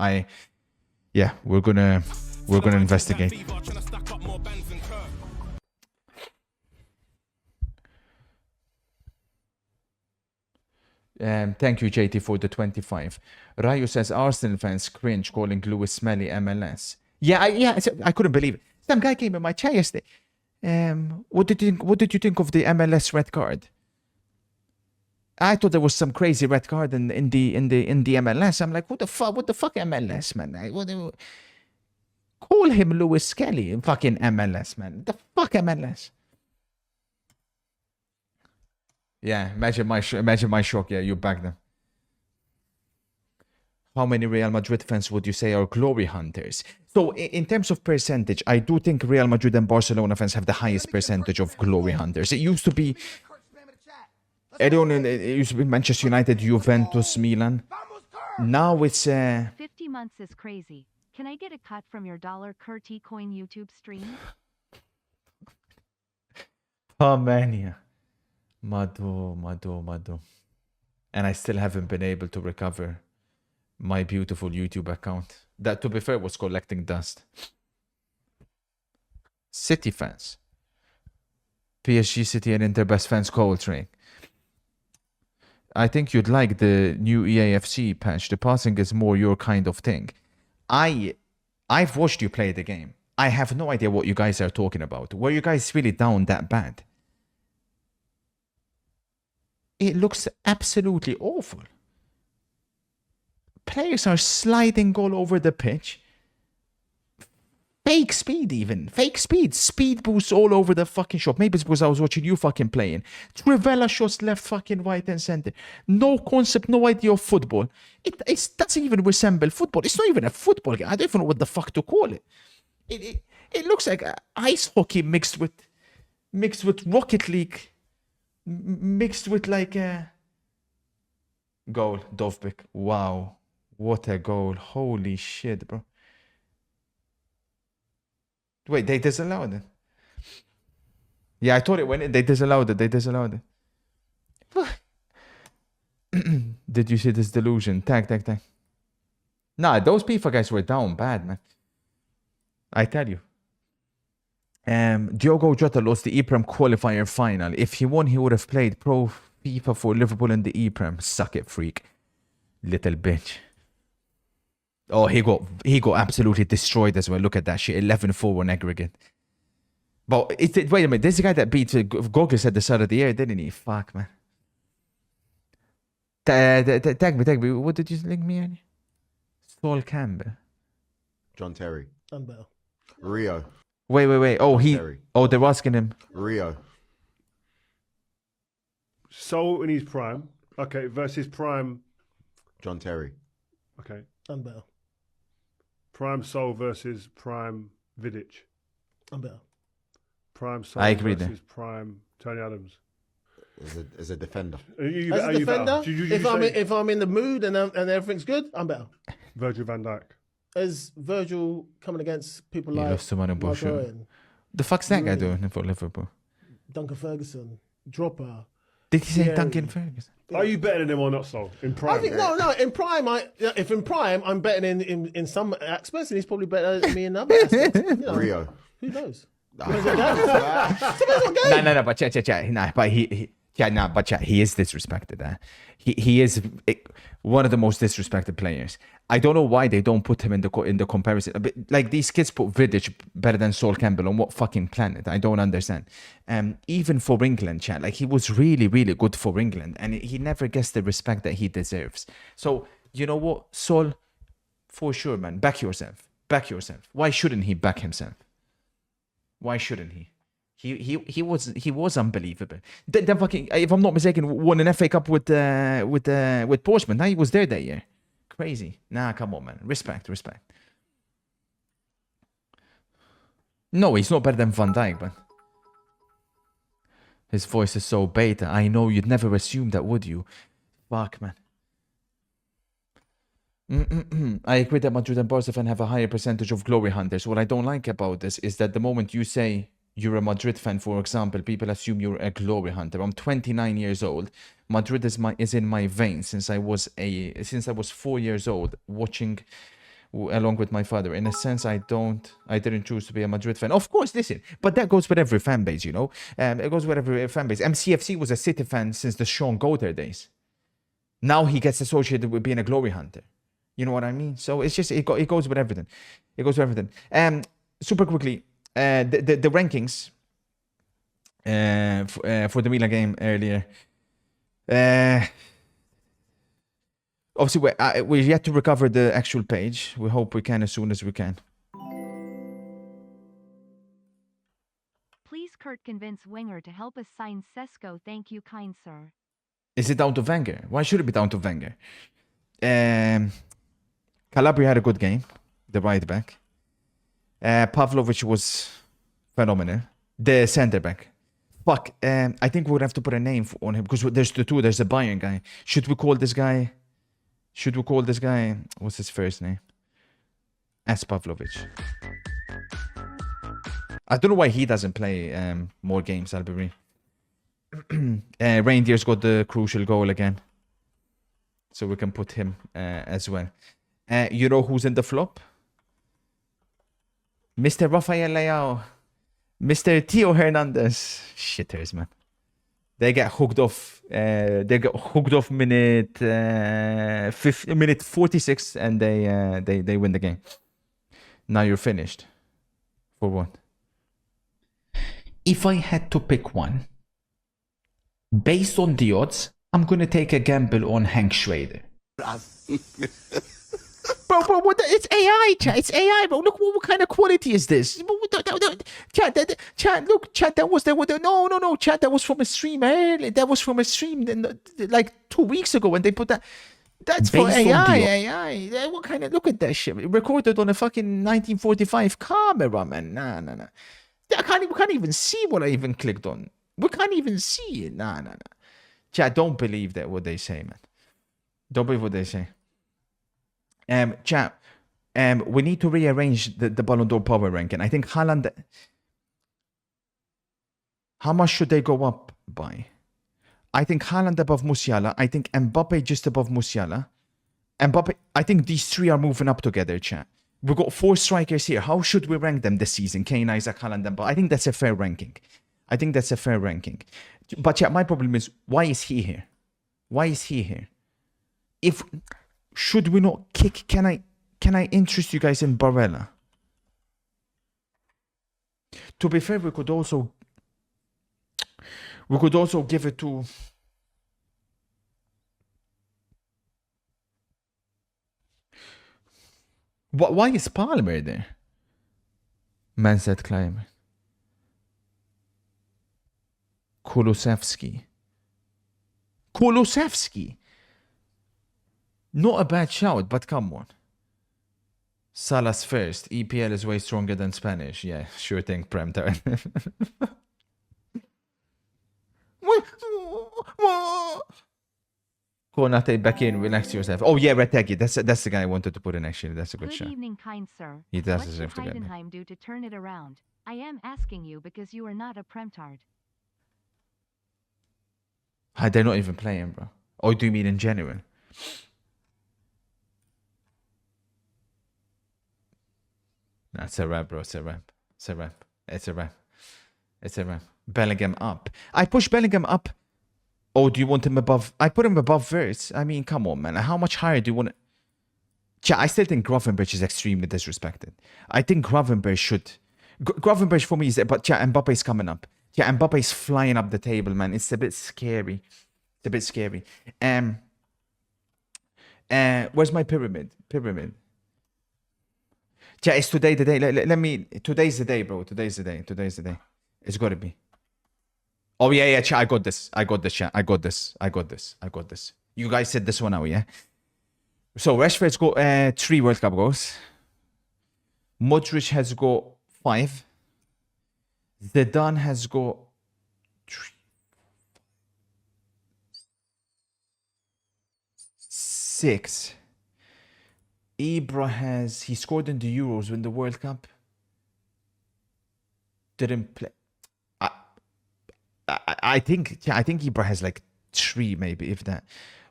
we're gonna investigate. Thank you, JT, for the 25. Rayo says Arsenal fans cringe calling Lewis Smelly MLS. I couldn't believe it. Some guy came in my chair yesterday. What did you think of the MLS red card? I thought there was some crazy red card in the MLS. I'm like, what the fuck MLS, man? Call him Lewis Kelly in fucking MLS, man. The fuck MLS? Yeah, imagine my shock. Yeah, you back them. How many Real Madrid fans would you say are glory hunters? So in terms of percentage, I do think Real Madrid and Barcelona fans have the highest percentage of glory hunters. It used to be it used to be Manchester United, Juventus, Milan. Now it's 50 months is crazy. Can I get a cut from your $Curti coin YouTube stream? Mania. Mado. And I still haven't been able to recover my beautiful YouTube account. That, to be fair, was collecting dust. City fans. PSG, City, and Inter best fans Coltrane. I think you'd like the new EAFC patch. The passing is more your kind of thing. I've watched you play the game. I have no idea what you guys are talking about. Were you guys really down that bad? It looks absolutely awful. Players are sliding all over the pitch. Fake speed even. Fake speed. Speed boosts all over the fucking shop. Maybe it's because I was watching you fucking playing. Trivela shots left, fucking right and center. No concept, no idea of football. It doesn't even resemble football. It's not even a football game. I don't even know what the fuck to call it. It looks like ice hockey mixed with Rocket League. Mixed with like a goal. Dovbik. Wow. What a goal. Holy shit, bro. Wait, they disallowed it. Yeah, I thought it went in. They disallowed it. Did you see this delusion? Tag. Nah, those FIFA guys were down bad, man. I tell you. Diogo Jota lost the EPREM qualifier final. If he won, he would have played pro FIFA for Liverpool in the EPREM. Suck it, freak. Little bitch. Oh, he got absolutely destroyed as well. Look at that shit. 11-4 on aggregate. But wait a minute. This is the guy that beat Goggles at the start of the year, didn't he? Fuck, man. Tag me. What did you link me on? Saul Campbell. John Terry. Campbell. Rio. Wait. Oh, Terry. they're asking him. Rio. Soul in his prime. Okay, versus prime. John Terry. Okay. Campbell. Prime Soul versus prime Vidic. Campbell. Prime Soul I agree versus prime Tony Adams. As a defender. As a defender, if I'm in the mood and everything's good, I'm better. Virgil van Dijk. As Virgil coming against people He like lost to Man of Mark Bullshit. Owen, The fuck's that guy doing for Liverpool? Duncan Ferguson, Dropper. Did he say Thierry. Duncan Ferguson? Are you better than him or not, Soul? In prime? I think no. In prime, if in prime, I'm better in some aspects, and he's probably better than me in other aspects. You know, Rio. who knows? No, but chat. Nah, but he is disrespected. He is one of the most disrespected players. I don't know why they don't put him in the comparison. But like these kids put Vidic better than Sol Campbell on what fucking planet? I don't understand. Even for England, chat, like he was really, really good for England, and he never gets the respect that he deserves. So you know what, Sol, for sure, man, back yourself. Why shouldn't he back himself? Why shouldn't he? He was unbelievable. Then fucking, if I'm not mistaken, won an FA Cup with Portsmouth. Now he was there that year. Crazy. Nah, come on, man. Respect. No, he's not better than Van Dijk, but his voice is so beta. I know you'd never assume that, would you? Fuck, man. I agree that Madrid and Barca fan have a higher percentage of glory hunters. What I don't like about this is that the moment you say you're a Madrid fan, for example, people assume you're a glory hunter. I'm 29 years old. Madrid is in my veins since I was 4 years old, watching along with my father. In a sense, I didn't choose to be a Madrid fan. Of course, listen, but that goes with every fan base, you know. It goes with every fan base. MCFC was a City fan since the Sean Goater days. Now he gets associated with being a glory hunter. You know what I mean? So it's just it goes with everything. Super quickly, the rankings. for the Milan game earlier. Obviously, we're yet to recover the actual page. We hope we can as soon as we can. Please Kurt convince Wenger to help us sign Sesko. Thank you, kind sir. Is it down to Wenger? Why should it be down to Wenger? Calabria had a good game, the right back. Pavlovic was phenomenal. The center back. Fuck, I think we would have to put a name on him because there's the two. There's the Bayern guy. Should we call this guy? What's his first name? S. Pavlovic. I don't know why he doesn't play more games, I'll be real. Reindeer's got the crucial goal again. So we can put him as well. You know who's in the flop? Mr. Rafael Leao. Mr. Theo Hernandez. Shitters, man. They get hooked off. Minute 46 and they win the game. Now you're finished. For what? If I had to pick one, based on the odds, I'm going to take a gamble on Hank Schrader. Bro, it's AI, chat. It's AI, bro. Look, what kind of quality is this? Chat, look, chat, that was no, chat, that was from a stream early. That was from a stream like 2 weeks ago when they put that. That's for AI. What kind of, look at that shit. Recorded on a fucking 1945 camera, man. Nah. We can't even see what I even clicked on. We can't even see it. Nah. Chat, don't believe that what they say, man. Don't believe what they say. Chat, we need to rearrange the Ballon d'Or power ranking. I think Haaland. How much should they go up by? I think Haaland above Musiala. I think Mbappe just above Musiala. Mbappe. I think these three are moving up together, chat. We've got 4 strikers here. How should we rank them this season? Kane, Isaac, Haaland, Mbappe. I think that's a fair ranking. But chat, my problem is, why is he here? Should we not kick? Can I interest you guys in Barella? To be fair, we could also give it to why is Palmer there? Man said climber. Kulusevski. Not a bad shout, but come on. Salah's first. EPL is way stronger than Spanish. Yeah, sure thing, Prem time. Konate back in, relax yourself. Oh yeah, Retegi. That's the guy I wanted to put in actually. That's a good shot. Good evening, kind sir. He does What deserve should to get me. Heidenheim do to turn it around? I am asking you because you are not a Premtard. They're not even playing, bro. Or do you mean in general? Nah, it's a wrap, bro. It's a wrap. Bellingham up. I push Bellingham up. Oh, do you want him above? I put him above Verts. I mean, come on, man. How much higher do you want to... I still think Gravenberch is extremely disrespected. I think Gravenberch should... Gravenberch for me is... But Mbappe is coming up. Mbappe is flying up the table, man. It's a bit scary. Where's my pyramid? It's today the day. Today's the day, bro. Today's the day. It's got to be. Oh, yeah, chat. I got this. Chat. I got this. You guys said this one out, yeah? So, Rashford's got 3 World Cup goals. Modric has got 5. Zidane has got 6. Ibra he scored in the Euros when the World Cup. Didn't play. I think Ibra has like 3 maybe, if that.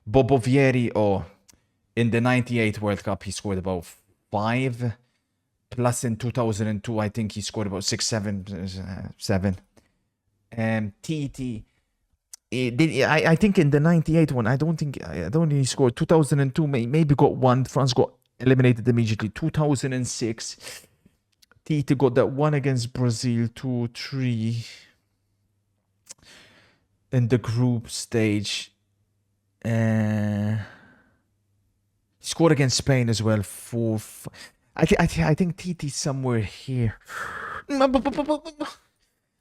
Bobo Vieri, in the 98 World Cup he scored about 5. Plus in 2002 I think he scored about 6, 7. TT. I think in the 98 one, I don't think he scored. 2002 maybe got 1. France got eliminated immediately. 2006, Tite got that one against Brazil. 2, 3. in the group stage. Scored against Spain as well. I think TT's somewhere here.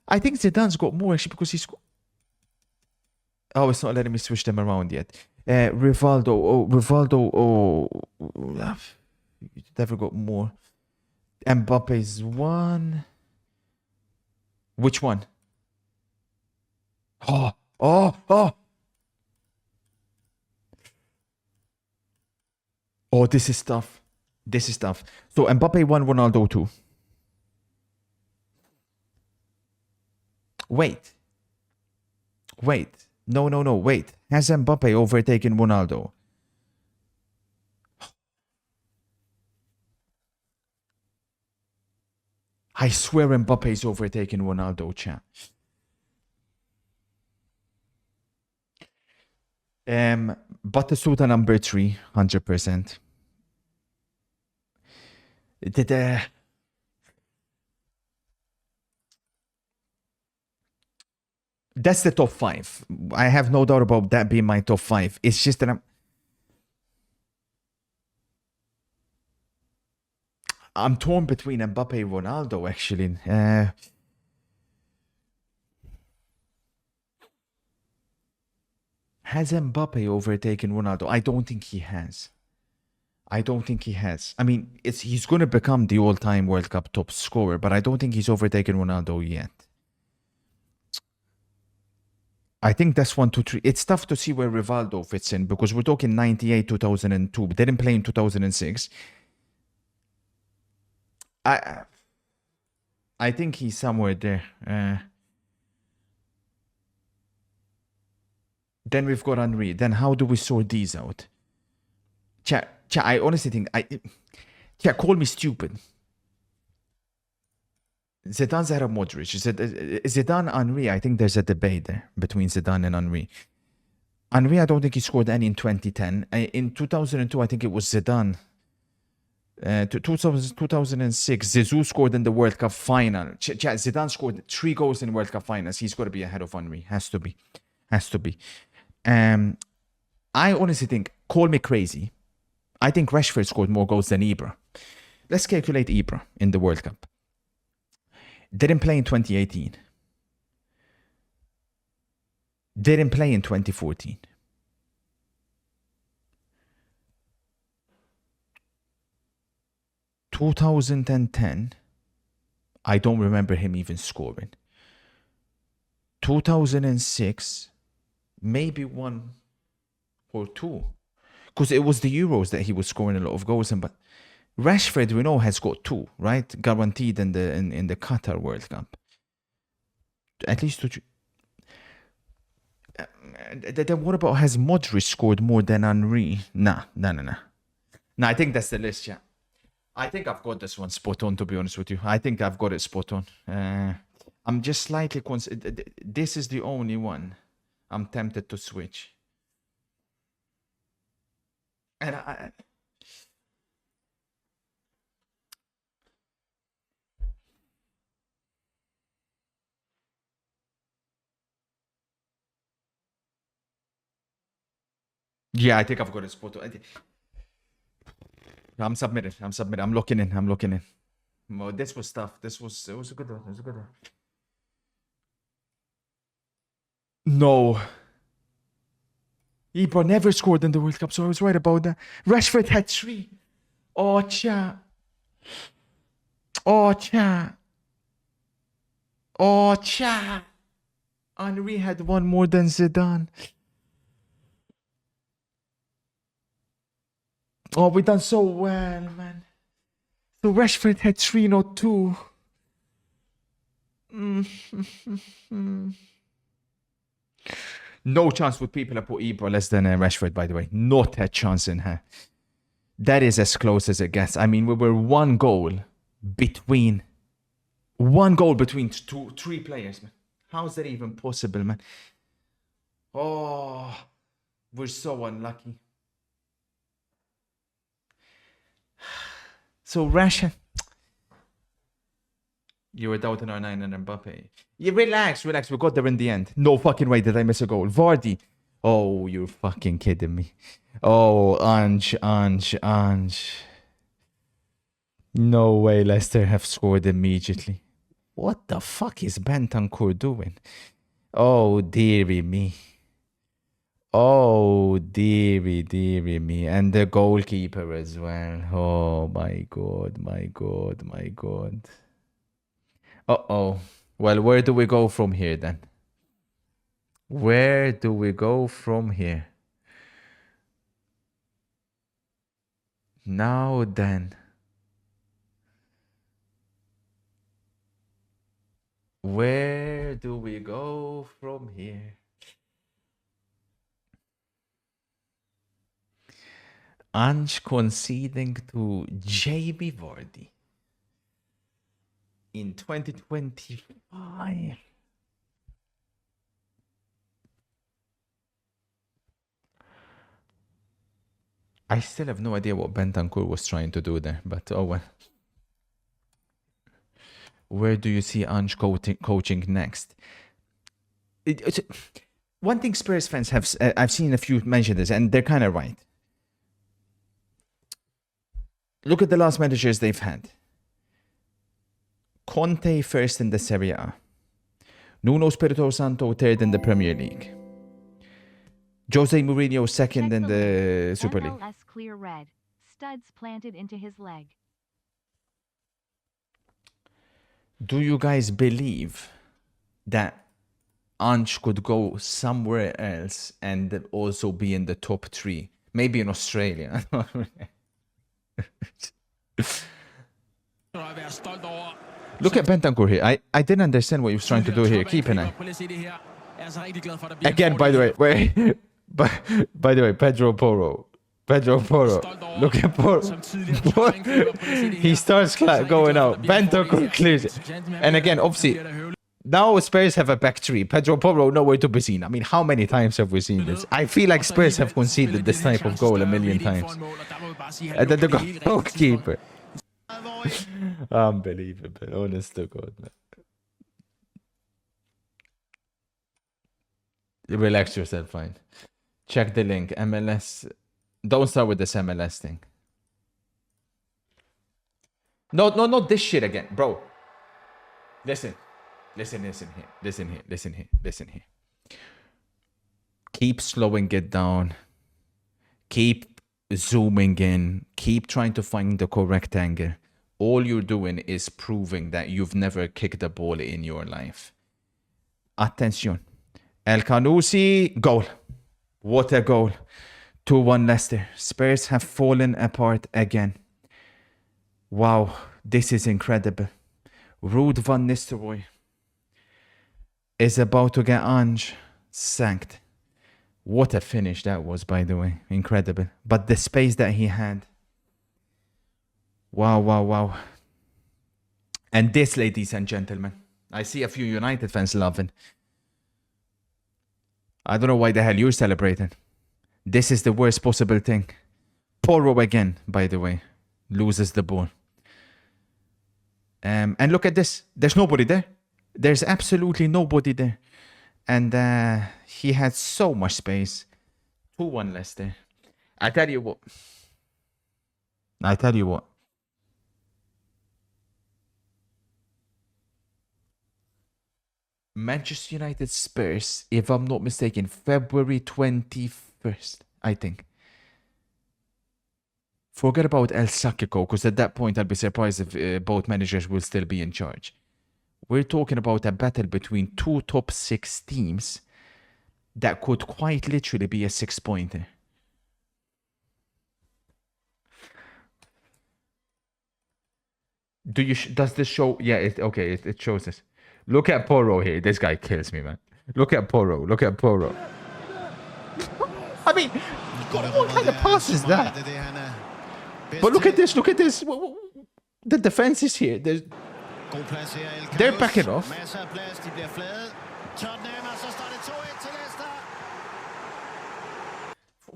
I think Zidane's got more actually because he's. Oh, it's not letting me switch them around yet. Rivaldo. Oh, Rivaldo. Oh, never got more. Mbappe's one. Which one? Oh. Oh, this is tough. This is tough. So Mbappe 1, Ronaldo 2. Wait. No. Wait. Has Mbappe overtaken Ronaldo? I swear Mbappe's overtaken Ronaldo, chat. Batistuta number 3, 100%. That's the top 5. I have no doubt about that being my top 5. It's just that I'm torn between Mbappe and Ronaldo, actually. Has Mbappe overtaken Ronaldo? I don't think he has. I mean, he's going to become the all-time World Cup top scorer, but I don't think he's overtaken Ronaldo yet. I think that's 1, 2, 3. It's tough to see where Rivaldo fits in because we're talking 98, 2002. Didn't play in 2006. I think he's somewhere there. Then we've got Henry. Then how do we sort these out? Chat, I honestly think Chat, call me stupid. Zidane's ahead of Modric. Zidane, Henry. I think there's a debate there between Zidane and Henry. Henry, I don't think he scored any in 2010. In 2002, I think it was Zidane. 2006, Zizou scored in the World Cup final. Zidane scored 3 goals in World Cup finals. He's got to be ahead of Henry. Has to be. I honestly think, call me crazy, I think Rashford scored more goals than Ibra. Let's calculate Ibra in the World Cup. Didn't play in 2018. Didn't play in 2014. In 2010, I don't remember him even scoring. 2006, maybe 1 or 2. Because it was the Euros that he was scoring a lot of goals in. But Rashford, we know, has got 2, right? Guaranteed in the Qatar World Cup. At least 2. Then what about, has Modric scored more than Henry? Nah. I think that's the list, yeah. I think I've got this one spot on, to be honest with you. I think I've got it spot on. I'm just slightly this is the only one I'm tempted to switch. And yeah, I think I've got it spot on. I'm submitting. I'm looking in. Well, this was tough. It was a good one. No. Ibra never scored in the World Cup, so I was right about that. Rashford had 3. Oh, chat. Henry had 1 more than Zidane. Oh, we done so well, man. So Rashford had 3, not 2. No chance would people have put Ibra less than Rashford, by the way. Not a chance in her. That is as close as it gets. I mean, we were 1 goal between 3 players, man. How is that even possible, man? Oh, we're so unlucky. So Rashford, You were doubting our 9 and Mbappe. You relax. We got there in the end. No fucking way did I miss a goal. Vardy. Oh, you're fucking kidding me. Oh, Ange. No way Leicester have scored immediately. What the fuck is Bentancur doing? Oh, dearie me. Oh, dearie me. And the goalkeeper as well. Oh, my God. Uh-oh. Well, where do we go from here then? Where do we go from here? Now then. Where do we go from here? Ange conceding to Jamie Vardy in 2025. I still have no idea what Bentancur was trying to do there, but oh well. Where do you see Ange coaching next? One thing Spurs fans have, I've seen a few mention this, and they're kind of right. Look at the last managers they've had. Conte first in the Serie A. Nuno Espirito Santo third in the Premier League. Jose Mourinho second in the Super League. MLS clear red. Studs planted into his leg. Do you guys believe that Ange could go somewhere else and also be in the top 3? Maybe in Australia. Look at Bentancur here. I didn't understand what he was trying to do here. Keep an eye. Again, by the way, Pedro Porro. Look at Porro. He starts going out. Bentancur clears it. And again, obviously, now Spurs have a back 3. Pedro Porro nowhere to be seen. I mean, how many times have we seen this? I feel like Spurs have conceded this type of goal a million times. And then the goalkeeper. Unbelievable. Honest to God, man. Relax yourself, fine. Check the link. MLS. Don't start with this MLS thing. No, not this shit again, bro. Listen here. Keep slowing it down. Keep zooming in. Keep trying to find the correct angle. All you're doing is proving that you've never kicked a ball in your life. Attention. El Khanousi, goal. What a goal. 2-1 Leicester. Spurs have fallen apart again. Wow, this is incredible. Ruud van Nistelrooy is about to get Ange sacked. What a finish that was, by the way. Incredible. But the space that he had. Wow. And this, ladies and gentlemen, I see a few United fans loving. I don't know why the hell you're celebrating. This is the worst possible thing. Porro again, by the way, loses the ball. And look at this. There's nobody there. There's absolutely nobody there. And he had so much space. 2-1 Leicester. I tell you what. Manchester United Spurs, if I'm not mistaken, February 21st, I think. Forget about El Sakiko, because at that point I'll be surprised if both managers will still be in charge. We're talking about a battle between 2 top 6 teams that could quite literally be a 6-pointer. Does this show? Yeah, it shows this. Look at Porro here. This guy kills me, man. Look at Porro. I mean, what kind of pass is that? But look at this. The defense is here. They're backing off.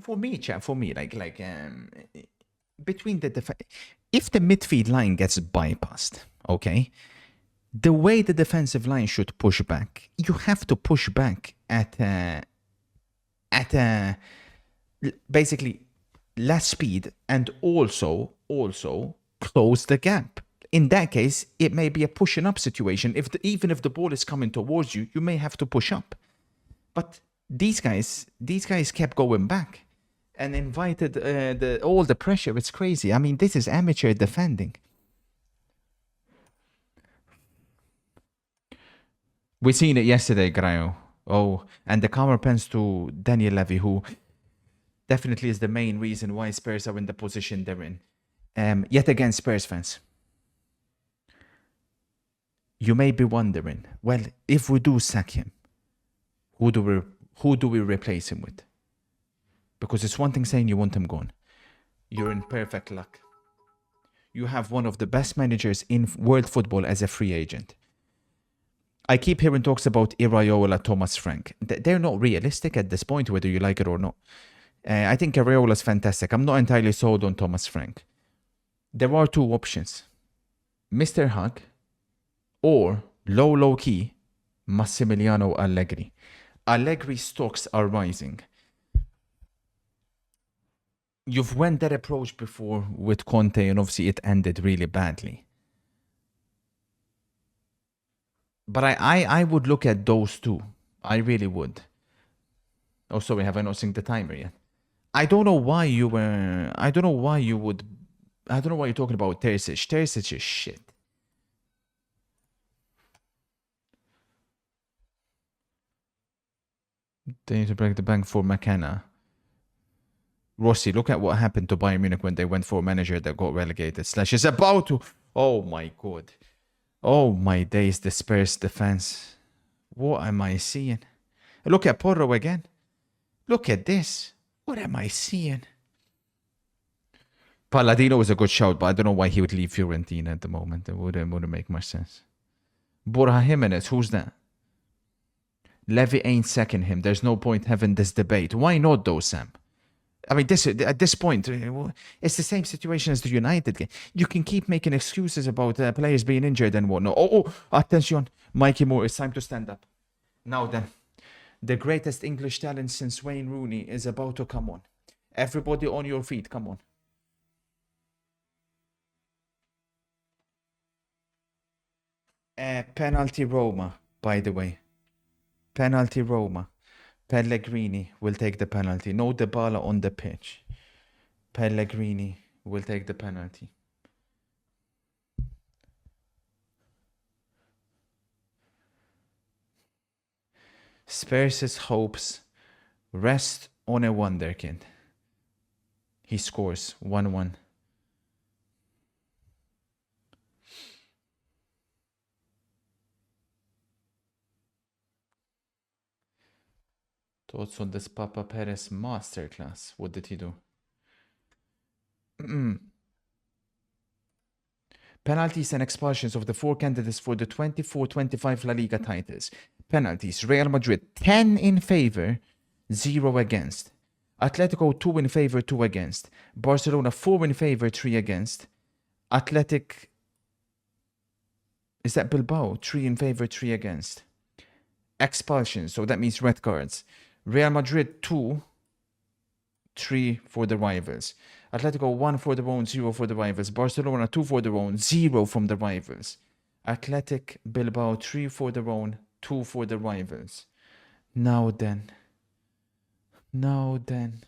For me, between the defense, if the midfield line gets bypassed, okay, the way the defensive line should push back, you have to push back at basically less speed and also close the gap. In that case, it may be a pushing up situation. Even if the ball is coming towards you, you may have to push up. But these guys kept going back and invited all the pressure. It's crazy. I mean, this is amateur defending. We seen it yesterday, Grayo. Oh, and the camera pans to Daniel Levy, who definitely is the main reason why Spurs are in the position they're in. Yet again, Spurs fans, you may be wondering, well, if we do sack him, who do we replace him with? Because it's one thing saying you want him gone. You're in perfect luck. You have one of the best managers in world football as a free agent. I keep hearing talks about Iraola, Thomas Frank. They're not realistic at this point, whether you like it or not. I think Iraola's fantastic. I'm not entirely sold on Thomas Frank. There are two options. Mr. Hug or low key, Massimiliano Allegri. Allegri's stocks are rising. You've went that approach before with Conte, and obviously it ended really badly. But I would look at those two. I really would. Oh, sorry, have I not synced the timer yet? I don't know why you're talking about Terzic. Terzic is shit. They need to break the bank for McKenna. Rossi, look at what happened to Bayern Munich when they went for a manager that got relegated. Slash is about to... Oh my god. Oh my days, the Spurs defense. What am I seeing? Look at Porro again. Look at this. What am I seeing? Palladino is a good shout, but I don't know why he would leave Fiorentina at the moment. It wouldn't make much sense. Borja Jimenez, who's that? Levy ain't second him. There's no point having this debate. Why not though, Sam? I mean, at this point, it's the same situation as the United game. You can keep making excuses about players being injured and whatnot. Oh, attention, Mikey Moore, it's time to stand up. Now then, the greatest English talent since Wayne Rooney is about to come on. Everybody on your feet, come on. Penalty Roma, by the way. Penalty Roma. Pellegrini will take the penalty. No Dybala on the pitch. Pellegrini will take the penalty. Spurs' hopes rest on a wonderkind. He scores 1-1. Thoughts on this Papa Perez masterclass? What did he do? Penalties and expulsions of the four candidates for the 24-25 La Liga titles. Penalties. Real Madrid 10 in favor, 0 against. Atletico 2 in favor, 2 against. Barcelona 4 in favor, 3 against. Athletic... Is that Bilbao? 3 in favor, 3 against. Expulsions, so that means red cards. Real Madrid 2, 3 for the rivals. Atletico 1 for their own, 0 for the rivals. Barcelona 2 for their own, 0 from the rivals. Athletic Bilbao 3 for their own, 2 for the rivals. Now then. Now then.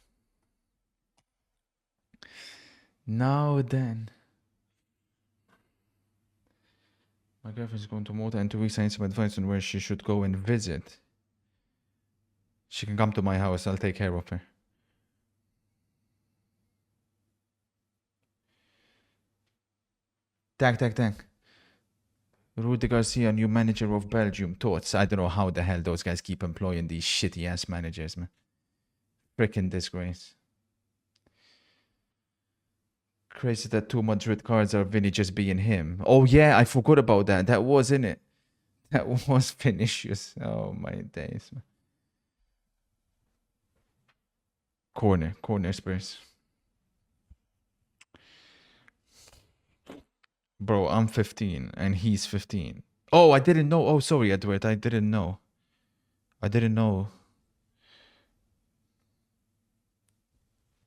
Now then. My girlfriend is going to Malta in 2 weeks. I need some advice on where she should go and visit. She can come to my house. I'll take care of her. Tag. Rudi Garcia, new manager of Belgium. Thoughts? I don't know how the hell those guys keep employing these shitty ass managers, man. Freaking disgrace. Crazy that 2 Madrid cards are Vinny just being him. Oh yeah, I forgot about that. That was in it. That was Vinicius. Oh my days, man. Corner Spurs. Bro, I'm 15 and he's 15. Oh, I didn't know. Oh, sorry, Edward. I didn't know. I didn't know.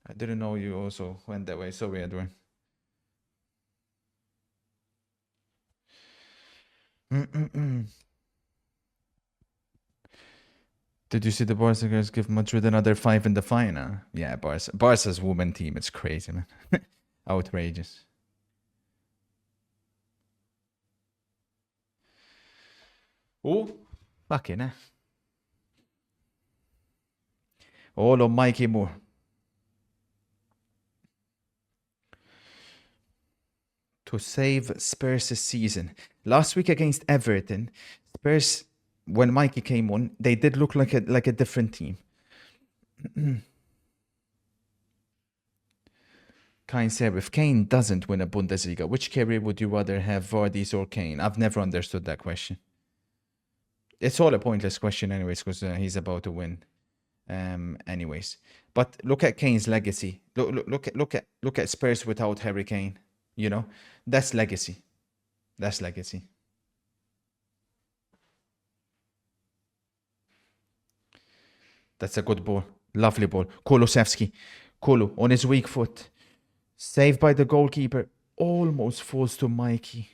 I didn't know you also went that way. Sorry, Edward. Did you see the Barca guys give Madrid another 5 in the final? Yeah, Barca's women team. It's crazy, man. Outrageous. Oh, fucking hell. All on Mikey Moore. To save Spurs' season. Last week against Everton, Spurs, when Mikey came on, they did look like a different team. Kane said, if Kane doesn't win a Bundesliga, which career would you rather have, Vardy's or Kane? I've never understood that question. It's all a pointless question anyways, because he's about to win. Anyways, but look at Kane's legacy. Look at Spurs without Harry Kane. You know, that's legacy. That's legacy. That's a good ball. Lovely ball. Kulusevski. Kulu on his weak foot. Saved by the goalkeeper. Almost falls to Mikey.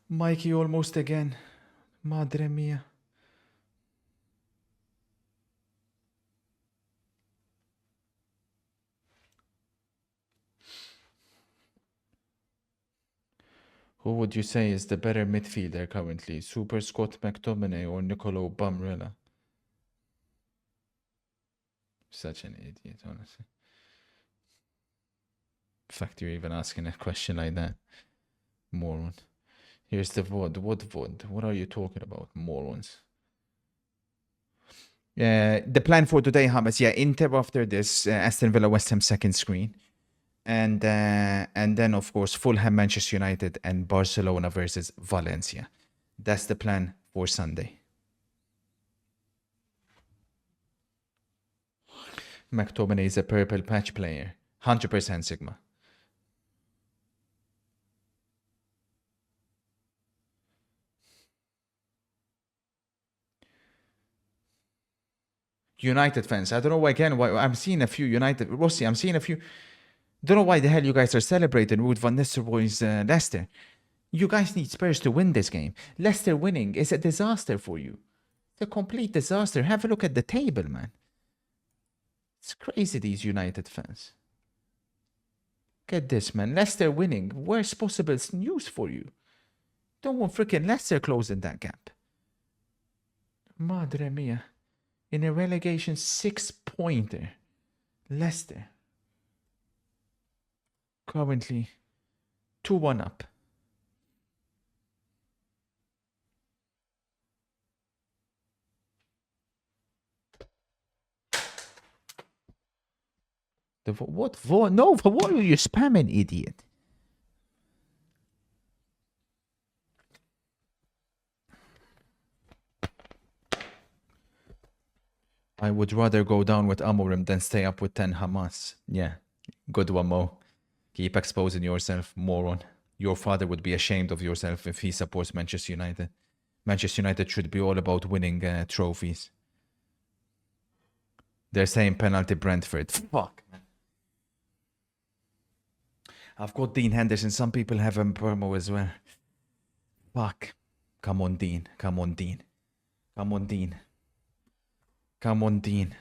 Mikey almost again. Madre mia. Who would you say is the better midfielder currently? Super Scott McTominay or Nicolo Bumrella? Such an idiot, honestly. The fact you're even asking a question like that. Moron. Here's the VOD. What VOD? What are you talking about? Morons. The plan for today, Hamas. Yeah, Inter after this. Aston Villa, West Ham second screen. And then, of course, Fulham, Manchester United, and Barcelona versus Valencia. That's the plan for Sunday. McTominay is a purple patch player. 100% Sigma. United fans. I don't know again why I'm seeing a few United. Rossi, I'm seeing a few. Don't know why the hell you guys are celebrating Ruud van Nistelrooy's Leicester. You guys need Spurs to win this game. Leicester winning is a disaster for you. It's a complete disaster. Have a look at the table, man. It's crazy, these United fans. Get this, man. Leicester winning. Worst possible news for you. Don't want freaking Leicester closing that gap. Madre mia. In a relegation 6-pointer. Leicester. Currently 2-1 up. What? No, for what are you spamming, idiot? I would rather go down with Amorim than stay up with 10 Hamas. Yeah, good one, Mo. Keep exposing yourself, moron. Your father would be ashamed of yourself if he supports Manchester United. Manchester United should be all about winning trophies. They're saying penalty Brentford. Fuck, man. I've got Dean Henderson. Some people have Mpermo as well. Fuck. Come on, Dean. Come on, Dean. Come on, Dean. Come on, Dean.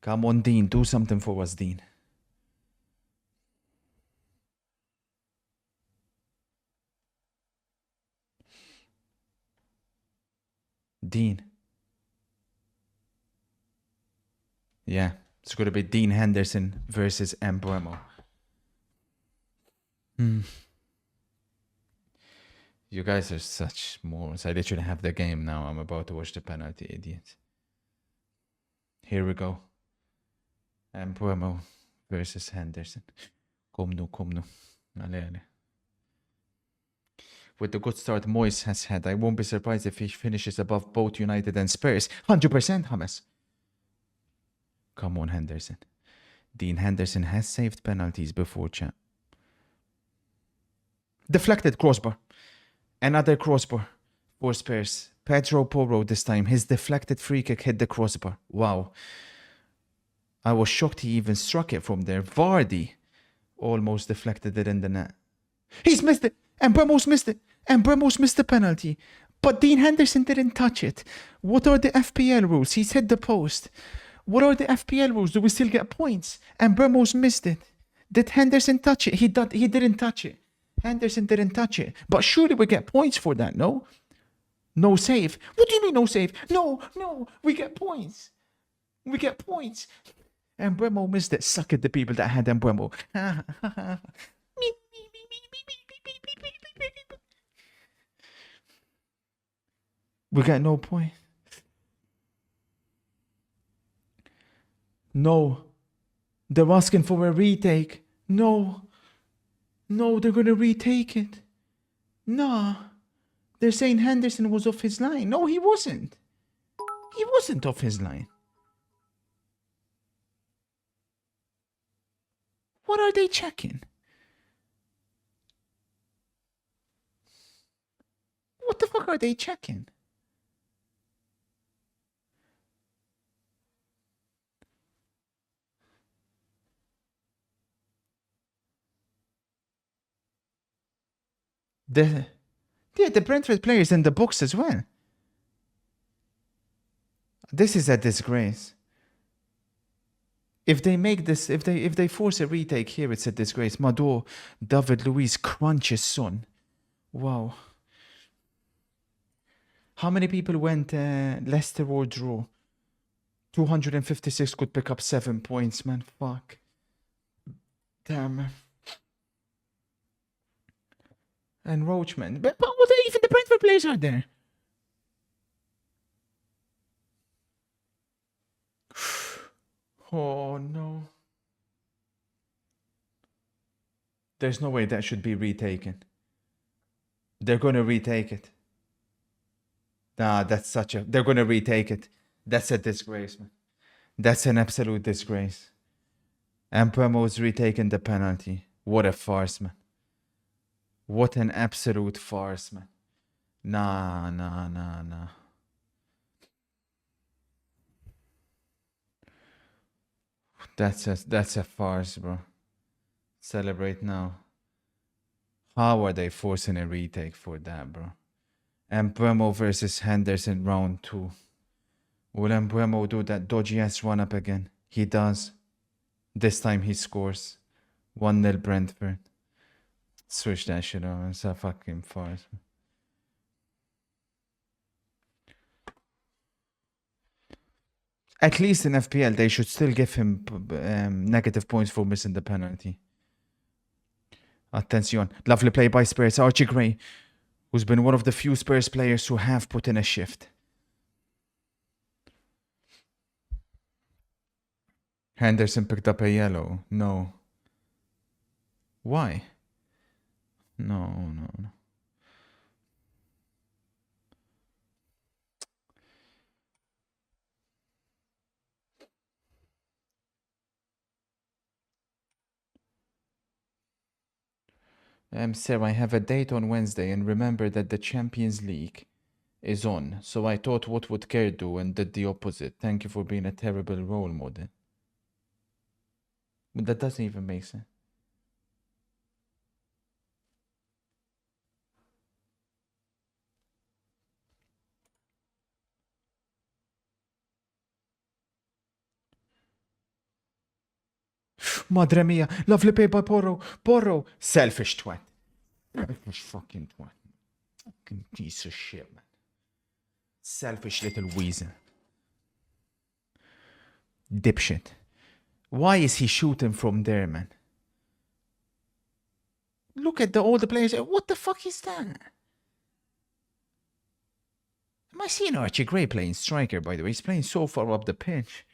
Come on, Dean. Do something for us, Dean. Dean. Yeah, it's going to be Dean Henderson versus Mpermo. You guys are such morons. I literally have the game now. I'm about to watch the penalty, idiots. Here we go. Mpermo versus Henderson. Come nu. Ale. with the good start Moyes has had. I won't be surprised if he finishes above both United and Spurs. 100%, James. Come on, Henderson. Dean Henderson has saved penalties before, chat. Deflected crossbar. Another crossbar for Spurs. Pedro Porro this time. His deflected free kick hit the crossbar. Wow. I was shocked he even struck it from there. Vardy almost deflected it in the net. He's missed it. And Bremos missed it. And Bremos missed the penalty. But Dean Henderson didn't touch it. What are the FPL rules? He's hit the post. What are the FPL rules? Do we still get points? And Bremos missed it. Did Henderson touch it? He didn't touch it. Henderson didn't touch it. But surely we get points for that, no? No save. What do you mean no save? No. We get points. We get points. And Bremo missed it. Suck at the people that had Bremo. We got no point. No. They're asking for a retake. No, they're going to retake it. Nah. They're saying Henderson was off his line. No, he wasn't. He wasn't off his line. What are they checking? What the fuck are they checking? The Brentford players in the box as well. This is a disgrace. If they make this, if they force a retake here, it's a disgrace. Mado, David Luiz, Crunch's son. Wow. How many people went Leicester or draw? 256 could pick up 7 points, man. Fuck. Damn. And Roachman. But what are even the Brentford players are there? Oh no. There's no way that should be retaken. They're gonna retake it. Nah, that's such a... They're gonna retake it. That's a disgrace, man. That's an absolute disgrace. And Premo's retaking the penalty. What a farce, man. What an absolute farce, man. Nah. That's a farce, bro. Celebrate now. How are they forcing a retake for that, bro? Mbeumo versus Henderson round 2. Will Mbeumo do that dodgy ass run up again? He does. This time he scores. 1-0 Brentford. Switch that shit on. It's a fucking farce. At least in FPL, they should still give him negative points for missing the penalty. Attention. Lovely play by Spurs. Archie Gray, who's been one of the few Spurs players who have put in a shift. Henderson picked up a yellow. No. Why? No. Sir, I have a date on Wednesday and remember that the Champions League is on. So I thought what would Kerr do and did the opposite. Thank you for being a terrible role model. But that doesn't even make sense. Madre mia, lovely play by Porro. Selfish twat. Selfish fucking twat. Fucking piece of shit, man. Selfish little weasel. Dipshit. Why is he shooting from there, man? Look at all the players. What the fuck is that? Am I seeing Archie Gray playing striker, by the way? He's playing so far up the pitch.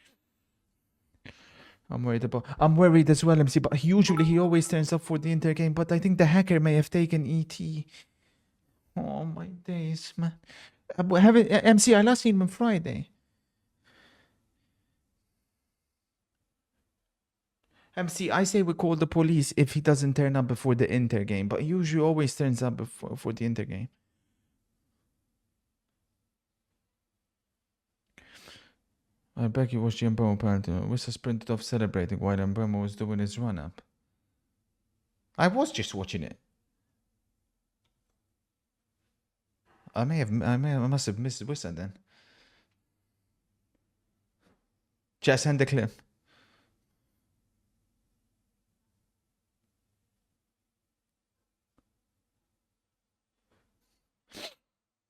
I'm worried as well, MC, but usually he always turns up for the Inter game, but I think the hacker may have taken ET. Oh my days, man. MC, I last seen him on Friday. MC, I say we call the police if he doesn't turn up before the Inter game, but he usually always turns up before for the Inter game. I bet you watched Mbemo penalty. Wissa sprinted off celebrating while Mbemo was doing his run up. I was just watching it. I must have missed Wissa then. Just send the clip.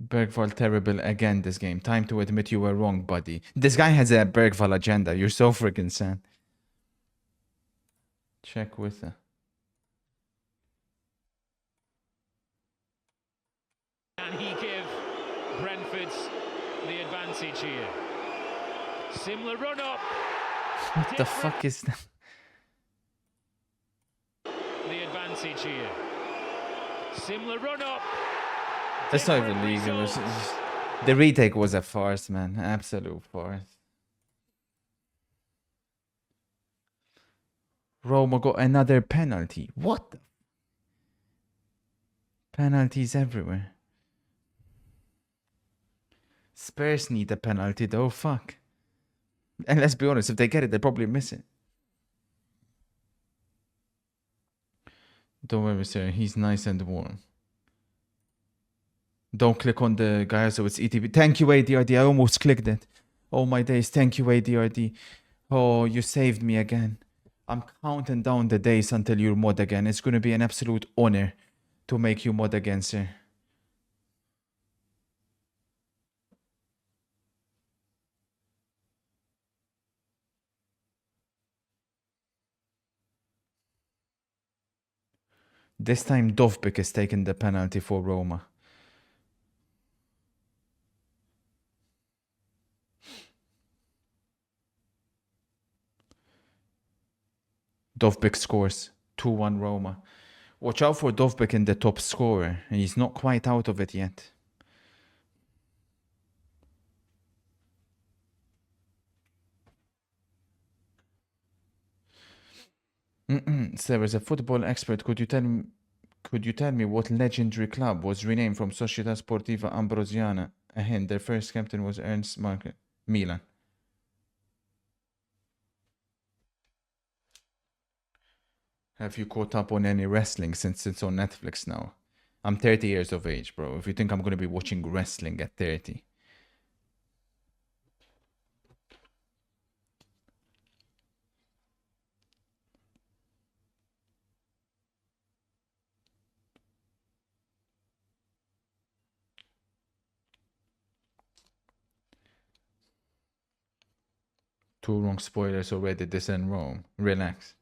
Bergval terrible again this game. Time to admit you were wrong, buddy. This guy has a Bergval agenda. You're so freaking sad. Check with her. Can he give Brentford the advantage here? Similar run up. What the fuck is that? The advantage here. Similar run up. That's not even legal. The retake was a farce, man. Absolute farce. Roma got another penalty. What? Penalties everywhere. Spurs need a penalty though. Fuck. And let's be honest, if they get it, they probably miss it. Don't worry, sir. He's nice and warm. Don't click on the guy so it's ETV. Thank you, ADRD. I almost clicked it. Oh my days. Thank you, ADRD. Oh, you saved me again. I'm counting down the days until you're mod again. It's going to be an absolute honor to make you mod again, sir. This time Dovbyk is taking the penalty for Roma. Dovbyk scores 2-1 Roma. Watch out for Dovbyk in the top scorer. He's not quite out of it yet. Sir, as a football expert, could you tell me what legendary club was renamed from Società Sportiva Ambrosiana? A hint, their first captain was Ernst Marker. Milan. Have you caught up on any wrestling since it's on Netflix now? I'm 30 years of age, bro. If you think I'm going to be watching wrestling at 30. Two wrong spoilers already. This in Rome. Relax.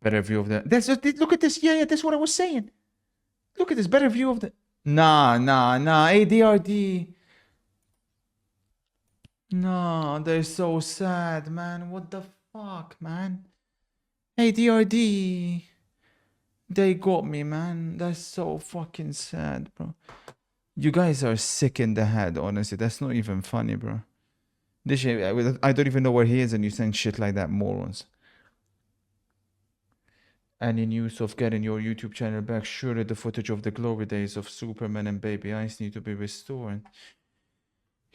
Better view of the... Look at this. Yeah, that's what I was saying. Look at this. Better view of the... Nah. ADRD. No, they're so sad, man. What the fuck, man? ADRD. They got me, man. That's so fucking sad, bro. You guys are sick in the head, honestly. That's not even funny, bro. This shit, I don't even know where he is and you saying shit like that, morons. Any news of getting your YouTube channel back? Surely the footage of the glory days of Superman and Baby Ice need to be restored.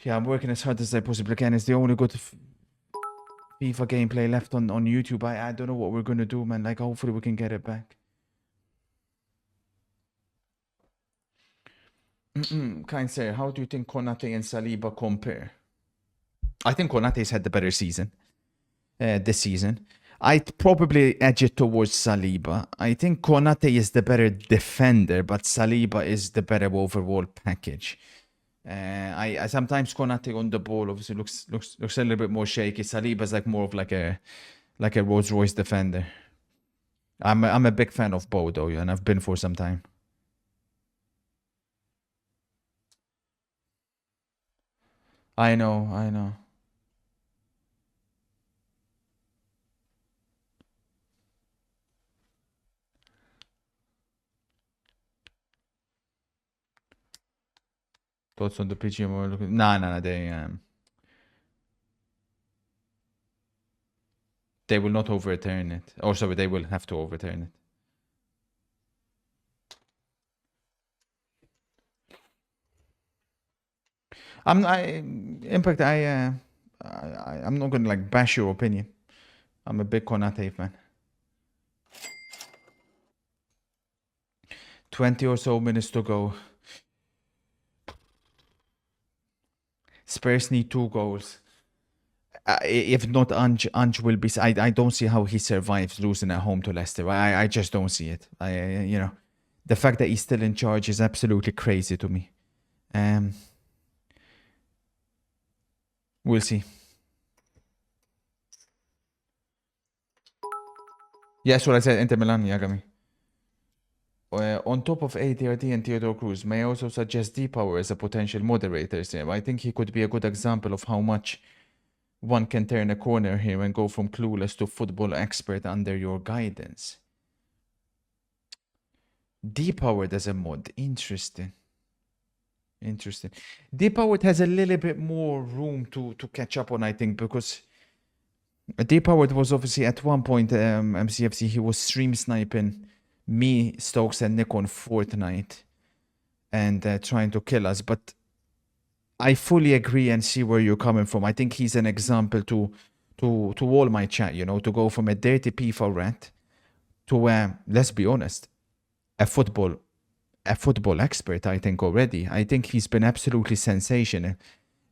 Yeah, I'm working as hard as I possibly can. It's the only good FIFA gameplay left on YouTube. I don't know what we're gonna do, man. Like, hopefully we can get it back. Kind sir, how do you think Konate and Saliba compare? I think Konate's had the better season this season. I'd probably edge it towards Saliba. I think Konate is the better defender, but Saliba is the better overall package. I sometimes Konate on the ball obviously looks a little bit more shaky. Saliba's like more of like a Rolls Royce defender. I'm a big fan of both though, and I've been for some time. I know. Thoughts on the PGM? No. They will not overturn it. Or sorry, they will have to overturn it. I'm not gonna like bash your opinion. I'm a big Konate fan. 20 or so minutes to go. Spurs need 2 goals. If not, Ange will be. I don't see how he survives losing at home to Leicester. I just don't see it. You know, the fact that he's still in charge is absolutely crazy to me. We'll see. Yes, what I said, Inter Milan, Yagami. On top of ADRD and Theodore Cruz, may I also suggest D-Power as a potential moderator here? I think he could be a good example of how much one can turn a corner here and go from clueless to football expert under your guidance. D-Powered as a mod. Interesting. D-Powered has a little bit more room to catch up on, I think, because D-Powered was obviously at one point, MCFC, he was stream sniping me, Stokes, and Nick on Fortnite and trying to kill us. But I fully agree and see where you're coming from. I think he's an example to all my chat, you know, to go from a dirty FIFA rat to, let's be honest, a football expert, I think, already. I think he's been absolutely sensational.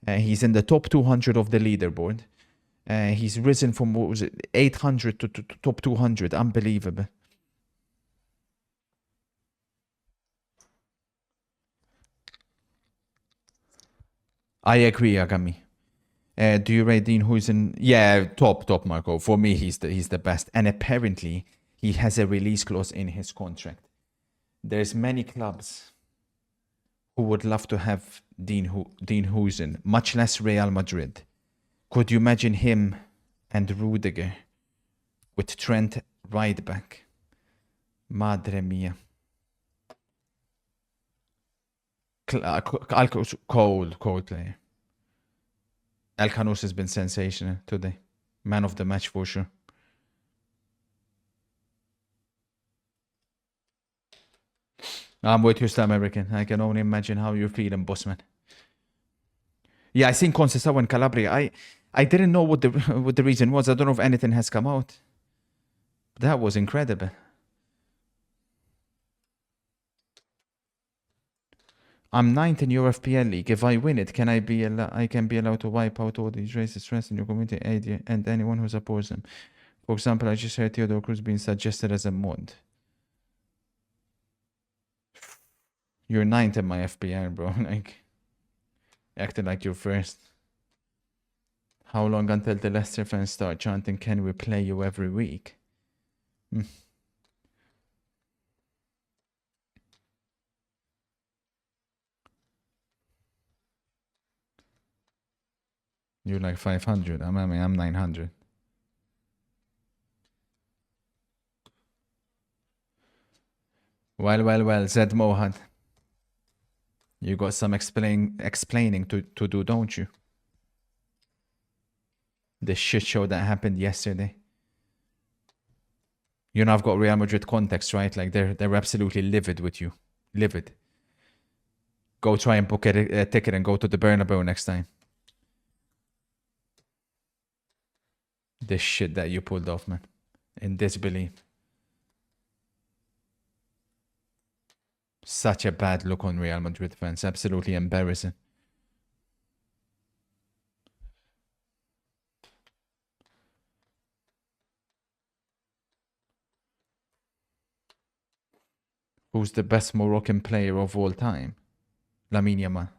He's in the top 200 of the leaderboard. He's risen from, what was it, 800 to top 200. Unbelievable. I agree, Agami. Do you rate Dean Huijsen? Yeah, top, Marco. For me, he's the best. And apparently, he has a release clause in his contract. There's many clubs who would love to have Dean Huijsen, much less Real Madrid. Could you imagine him and Rudiger with Trent right back? Madre mia. Cold player. El Khanous has been sensational today. Man of the match for sure. I'm with you, Star American. I can only imagine how you're feeling, bossman. Yeah, I seen Conceição in Calabria. I didn't know what the reason was. I don't know if anything has come out. That was incredible. I'm 9th in your FPL league. If I win it, I can be allowed to wipe out all these racist stress in your community and anyone who supports them. For example, I just heard Theodore Cruz being suggested as a mod. You're 9th in my FPL, bro. Like, acting like you're first. How long until the Leicester fans start chanting, "Can we play you every week?" You're like 500. I'm 900. Well, Zed Mohad. You got some explaining to do, don't you? The shit show that happened yesterday. You know, I've got Real Madrid context, right? Like, they're absolutely livid with you. Livid. Go try and book a ticket and go to the Bernabeu next time. The shit that you pulled off, man. In disbelief. Such a bad look on Real Madrid fans. Absolutely embarrassing. Who's the best Moroccan player of all time? Lamine Yamal.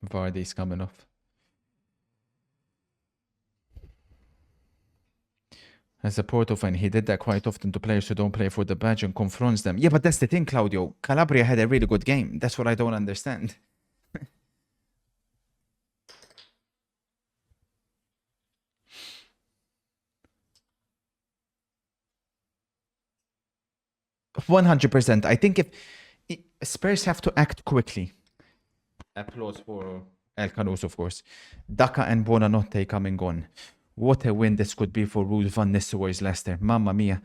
Vardy's coming off. As a Porto fan, he did that quite often to players who don't play for the badge and confronts them. Yeah, but that's the thing, Claudio. Calabria had a really good game. That's what I don't understand. %100%. I think if Spurs have to act quickly. Applause for El Canus, of course. Daka and Buonanotte coming on. What a win this could be for Ruud van Nistelrooy's Leicester. Mamma mia.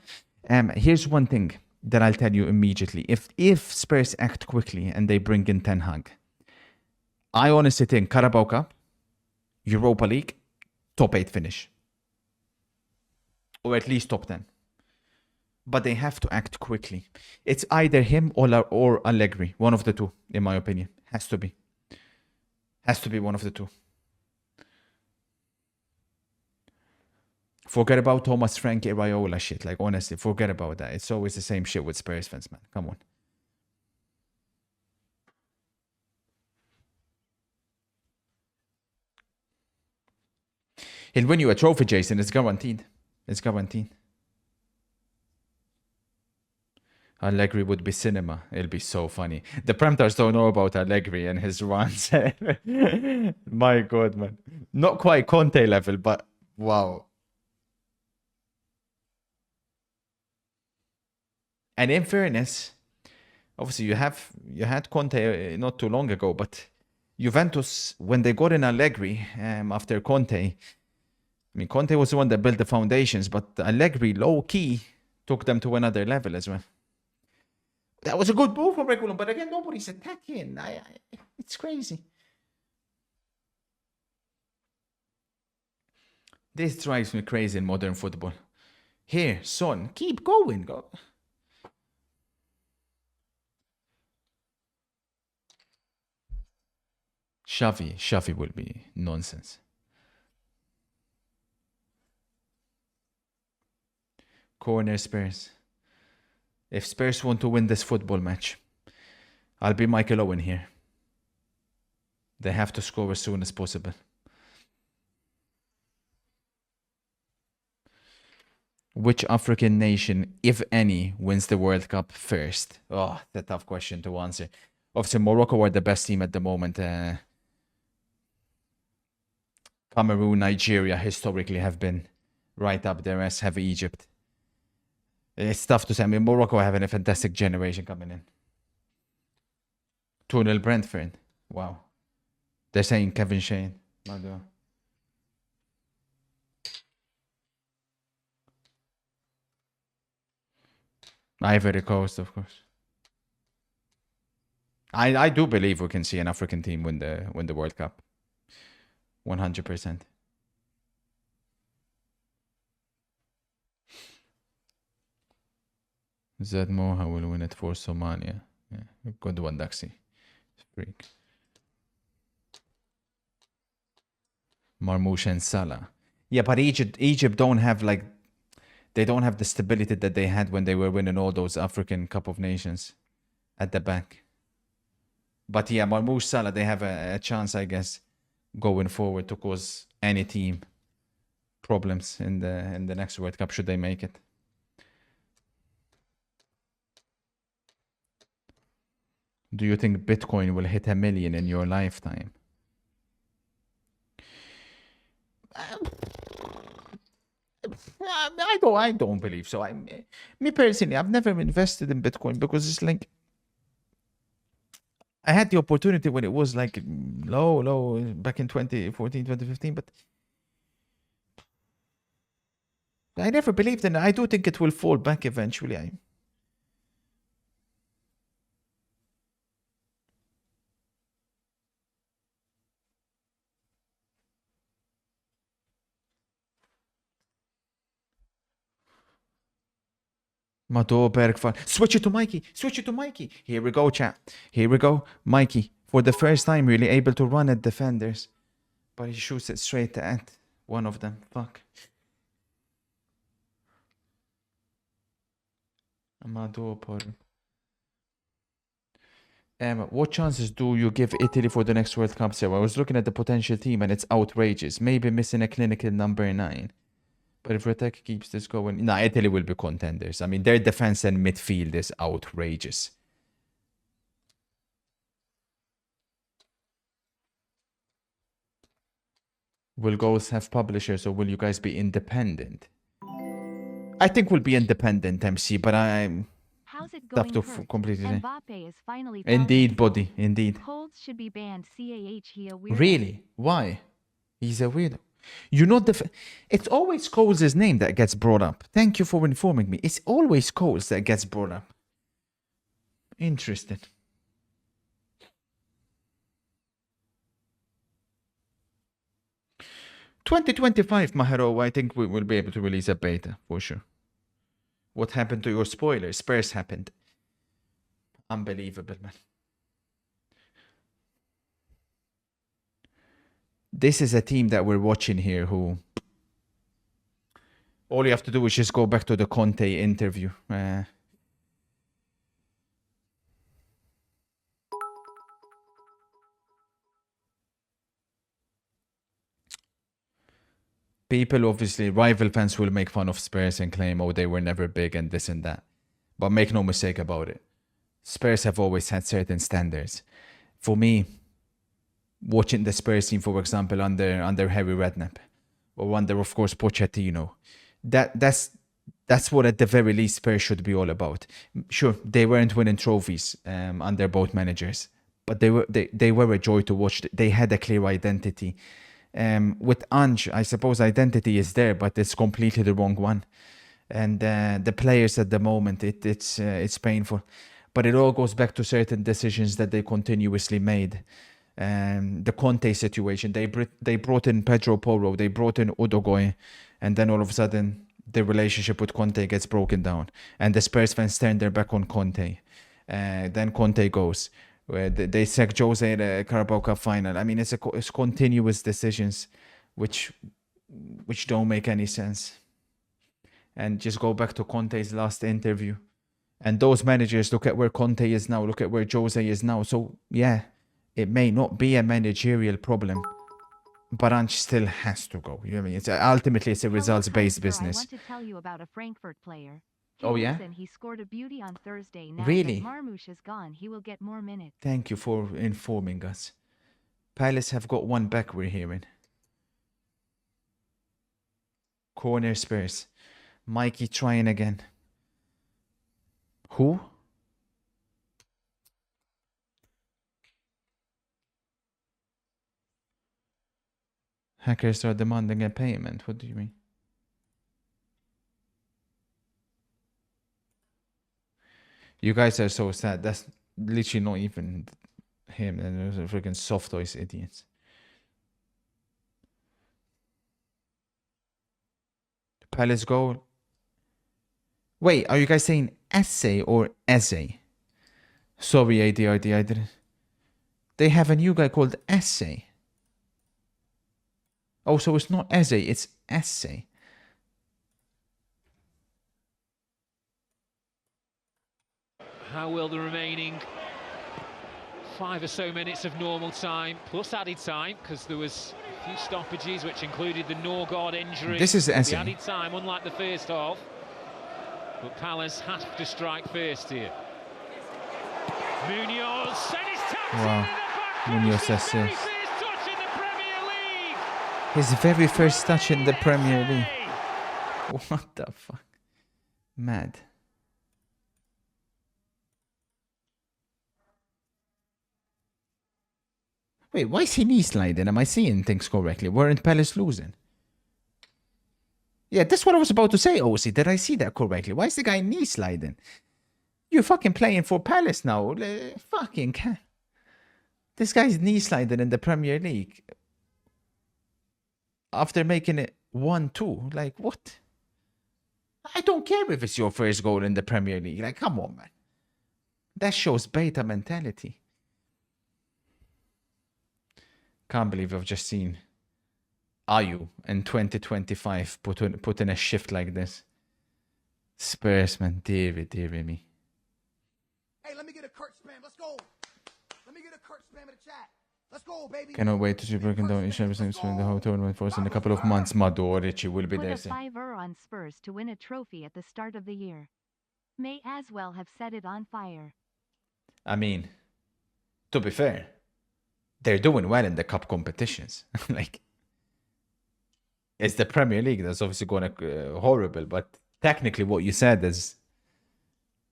Here's one thing that I'll tell you immediately. If Spurs act quickly and they bring in Ten Hag, I honestly think Carabao Cup, Europa League, top 8 finish. Or at least top 10. But they have to act quickly. It's either him or Allegri. One of the two, in my opinion. Has to be. Has to be one of the two. Forget about Thomas Frank Iraola shit. Like, honestly, forget about that. It's always the same shit with Spurs fans, man. Come on. He'll win you a trophy, Jason. It's guaranteed. It's guaranteed. Allegri would be cinema. It'll be so funny. The Premtars don't know about Allegri and his runs. My God, man. Not quite Conte level, but wow. And in fairness, obviously you had Conte not too long ago, but Juventus, when they got in Allegri after Conte, I mean, Conte was the one that built the foundations, but Allegri, low-key, took them to another level as well. That was a good move from Regulon, but again, nobody's attacking. It's crazy. This drives me crazy in modern football. Here, son, keep going. Go. Xavi will be nonsense. Corner Spurs. If Spurs want to win this football match, I'll be Michael Owen here. They have to score as soon as possible. Which African nation, if any, wins the World Cup first? Oh, that's a tough question to answer. Obviously, Morocco are the best team at the moment. Cameroon, Nigeria historically have been right up there, as have Egypt. It's tough to say. I mean, Morocco having a fantastic generation coming in. 2-0 Brentford. Wow. They're saying Kevin Shane. Ivory Coast, of course. I do believe we can see an African team win the World Cup. 100%. Zed Moha will win it for Somalia. Yeah, good one, Daxi. Freak. Marmoush and Salah. Yeah, but Egypt don't have they don't have the stability that they had when they were winning all those African Cup of Nations at the back. But yeah, Marmoush, Salah, they have a chance, I guess, going forward to cause any team problems in the next World Cup should they make it. Do you think Bitcoin will hit 1 million in your lifetime? I don't believe so. Me personally, I've never invested in Bitcoin because it's like I had the opportunity when it was like low back in 2014, 2015, but I never believed in it. I do think it will fall back eventually. Mato Bergfall. Switch it to Mikey. Switch it to Mikey. Here we go, chat. Here we go. Mikey, for the first time, really able to run at defenders. But he shoots it straight at one of them. Fuck. Mato what chances do you give Italy for the next World Cup? So I was looking at the potential team and it's outrageous. Maybe missing a clinical number 9. But if Retek keeps this going, nah, Italy will be contenders. I mean, their defense and midfield is outrageous. Will goals have publishers, or will you guys be independent? I think we'll be independent, MC, but I'm How's it tough going, to Kurt? completely say. Mbappe is finally Indeed, himself. buddy, indeed. Colds should be banned. CAH, he a weirdo. Really? Why? He's a weirdo. You know, it's always Coles' name that gets brought up. Thank you for informing me. It's always Coles that gets brought up. Interesting. $2025, Maharo, I think we will be able to release a beta, for sure. What happened to your spoilers? Spurs happened. Unbelievable, man. This is a team that we're watching here who... All you have to do is just go back to the Conte interview. People, obviously, rival fans will make fun of Spurs and claim, oh, they were never big and this and that. But make no mistake about it. Spurs have always had certain standards. For me, watching the Spurs team, for example, under Harry Redknapp, or under, of course, Pochettino, that's what at the very least Spurs should be all about. Sure, they weren't winning trophies under both managers, but they were a joy to watch. They had a clear identity. With Ange, I suppose identity is there, but it's completely the wrong one. And the players at the moment, it's painful. But it all goes back to certain decisions that they continuously made. The Conte situation, they brought in Pedro Porro, they brought in Udogoy, and then all of a sudden the relationship with Conte gets broken down, and the Spurs fans turn their back on Conte. Then Conte goes, where they sack Jose at a Carabao Cup final. I mean, it's continuous decisions which don't make any sense. And just go back to Conte's last interview. And those managers, look at where Conte is now, look at where Jose is now. So, yeah, it may not be a managerial problem, but Ange still has to go. You know what I mean? Ultimately, it's a results-based business. I want to tell you about a Frankfurt player. Oh, yeah? He scored a beauty on Thursday. Now Really? that Marmoush is gone, he will get more minutes. Thank you for informing us. Palace have got one back, we're hearing. Corner Spurs. Mikey trying again. Who? Hackers are demanding a payment. What do you mean? You guys are so sad. That's literally not even him. And those are freaking soft toys idiots. Palace goal. Wait, are you guys saying essay or essay? Sorry, ADRD, I didn't. They have a new guy called Essay. Oh, so it's not essay, it's essay. How will the remaining 5 or so minutes of normal time, plus added time, because there was a few stoppages, which included the Norgard injury. This is essay. The added time, unlike the first half. But Palace have to strike first here. Munoz, sent his taps Wow. Munoz says very yes. first touch in the Premier League. His very first touch in the Premier League. What the fuck? Mad. Wait, why is he knee sliding? Am I seeing things correctly? Weren't Palace losing? Yeah, that's what I was about to say, OC. Did I see that correctly? Why is the guy knee sliding? You're fucking playing for Palace now. Fucking can. This guy's knee sliding in the Premier League. After making it 1-2. Like, what? I don't care if it's your first goal in the Premier League. Like, come on, man. That shows beta mentality. Can't believe I've just seen Ayu in 2025 put in a shift like this. Spurs, man. Dear me. Hey, let me get a Kurt spam. Let's go. Let me get a Kurt spam in the chat. Let's go, baby. Cannot wait to see breaking down each episode in the whole tournament for us in a couple of months. Mador, Richie will be Put there a soon. fiver on Spurs to win a trophy at the start of the year. May as well have set it on fire. I mean, to be fair, they're doing well in the cup competitions. Like, it's the Premier League that's obviously going horrible, but technically what you said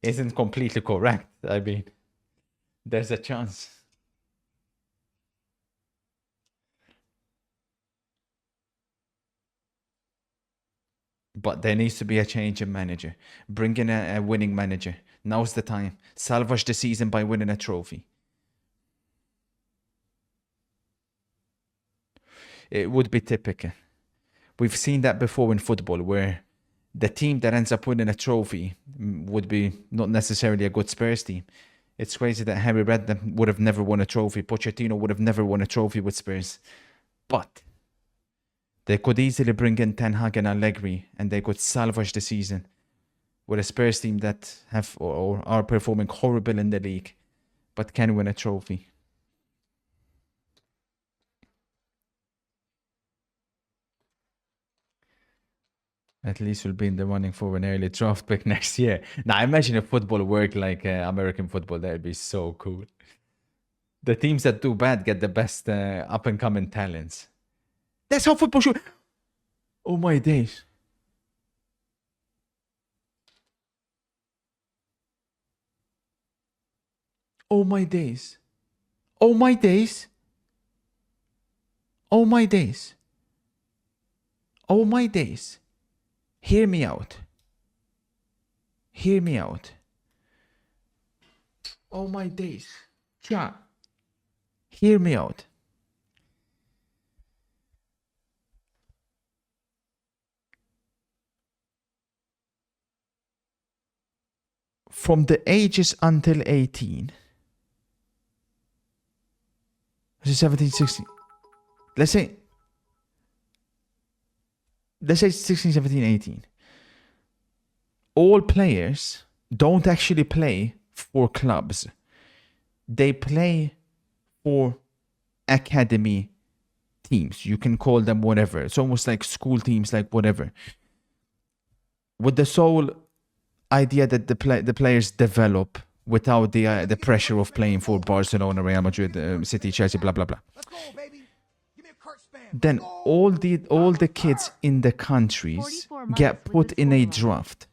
isn't completely correct. I mean, there's a chance. But there needs to be a change in manager. Bring in a winning manager. Now's the time. Salvage the season by winning a trophy. It would be typical. We've seen that before in football, where the team that ends up winning a trophy would be not necessarily a good Spurs team. It's crazy that Harry Redknapp would have never won a trophy. Pochettino would have never won a trophy with Spurs. But they could easily bring in Ten Hag and Allegri, and they could salvage the season with a Spurs team that have or are performing horrible in the league, but can win a trophy. At least we'll be in the running for an early draft pick next year. Now, imagine if football worked like American football. That'd be so cool. The teams that do bad get the best up-and-coming talents. That's how football should... Oh my days. Oh my days. Oh my days. Oh my days. Oh my days. Hear me out. Hear me out. Oh my days. Yeah. Hear me out. From the ages until 18. 17, 16. Let's say 16, 17, 18. All players don't actually play for clubs. They play for academy teams. You can call them whatever. It's almost like school teams, like whatever. With the sole idea that the players develop without the pressure of playing for Barcelona, Real Madrid, City, Chelsea, blah blah blah. Let's go, baby. Give me a cart spam. Then all the kids in the countries get put in a draft.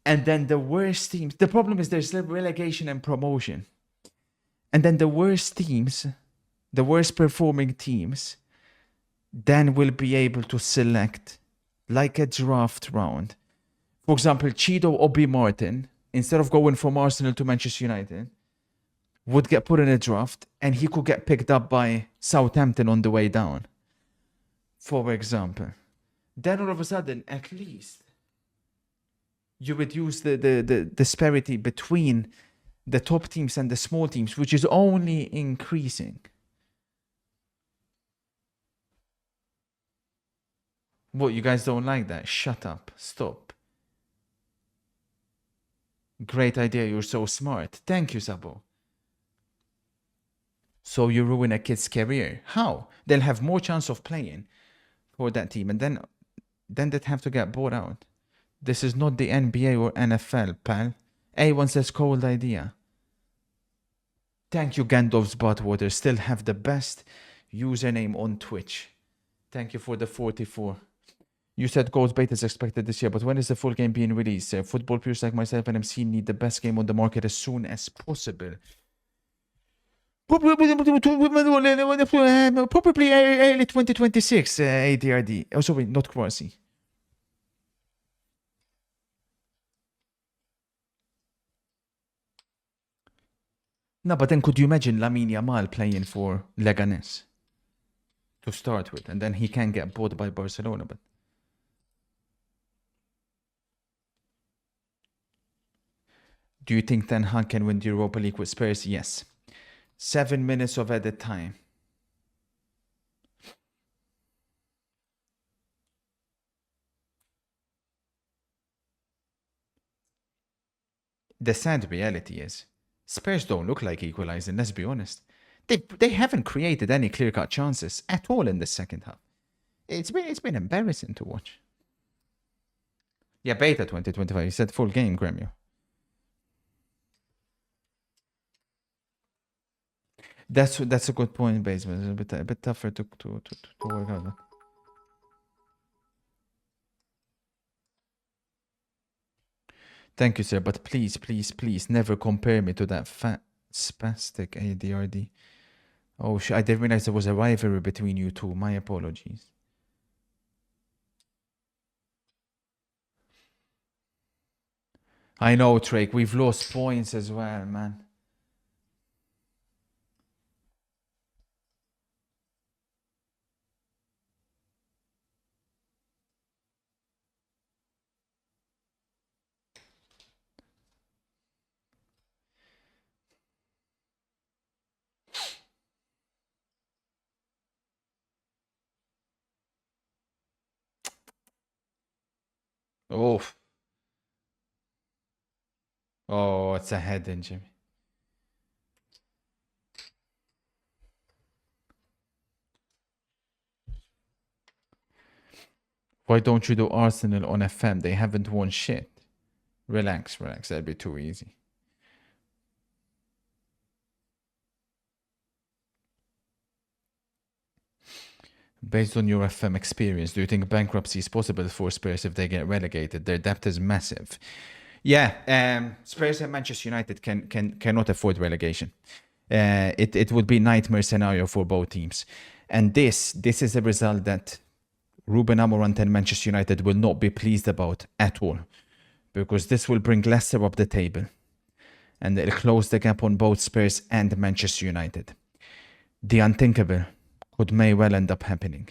And then the worst teams, the problem is there's relegation and promotion. And then the worst teams, the worst performing teams, then will be able to select like a draft round. For example, Chido Obi Martin, instead of going from Arsenal to Manchester United, would get put in a draft and he could get picked up by Southampton on the way down. For example. Then all of a sudden, at least, you reduce the disparity between the top teams and the small teams, which is only increasing. What, you guys don't like that? Shut up. Stop. Great idea. You're so smart. Thank you, Sabo. So you ruin a kid's career. How? They'll have more chance of playing for that team, and then they'd have to get bought out. This is not the NBA or NFL, pal. A1 says cold idea. Thank you, Gandalf's Buttwater. Still have the best username on Twitch. Thank you for the 44. You said Goals Bait is expected this year, but when is the full game being released? Football purists like myself and MC need the best game on the market as soon as possible. Probably early 2026, ADRD. Oh, sorry, not Kwasi. No, but then could you imagine Lamine Yamal playing for Leganés to start with, and then he can get bought by Barcelona, but... Do you think Ten Hag can win the Europa League with Spurs? Yes. 7 minutes of added time. The sad reality is, Spurs don't look like equalizing, let's be honest. They haven't created any clear-cut chances at all in the second half. It's been embarrassing to watch. Yeah, beta 2025. You said full game, Gremio. That's a good point, Basement. It's a bit tougher to work out. Thank you, sir. But please, please, please, never compare me to that fat spastic ADRD. Oh shit! I didn't realize there was a rivalry between you two. My apologies. I know, Drake. We've lost points as well, man. Oh. Oh, it's a head in, Jimmy. Why don't you do Arsenal on FM? They haven't won shit. Relax, relax. That'd be too easy. Based on your FM experience, do you think bankruptcy is possible for Spurs if they get relegated? Their debt is massive. Yeah, Spurs and Manchester United cannot afford relegation. It would be a nightmare scenario for both teams. And this is a result that Ruben Amorim and Manchester United will not be pleased about at all. Because this will bring Leicester up the table. And it'll close the gap on both Spurs and Manchester United. The unthinkable may well end up happening.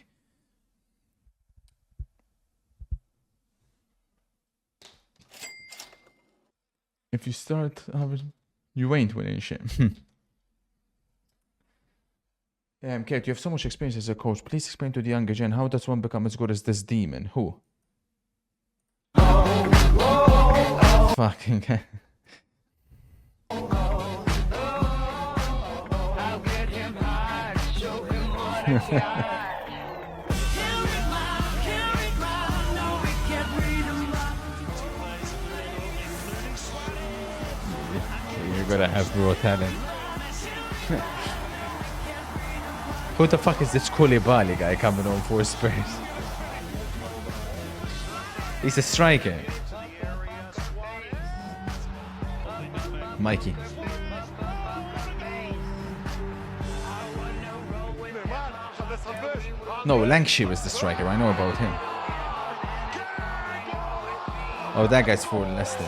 If you start having... You ain't winning shit. Kate, you have so much experience as a coach. Please explain to the younger gen, how does one become as good as this demon? Who? Fucking hell. You're gonna have raw talent. Who the fuck is this Koulibaly guy coming on for Spurs? He's a striker. Mikey. No, Lancashire was the striker. I know about him. Oh, that guy's for Leicester.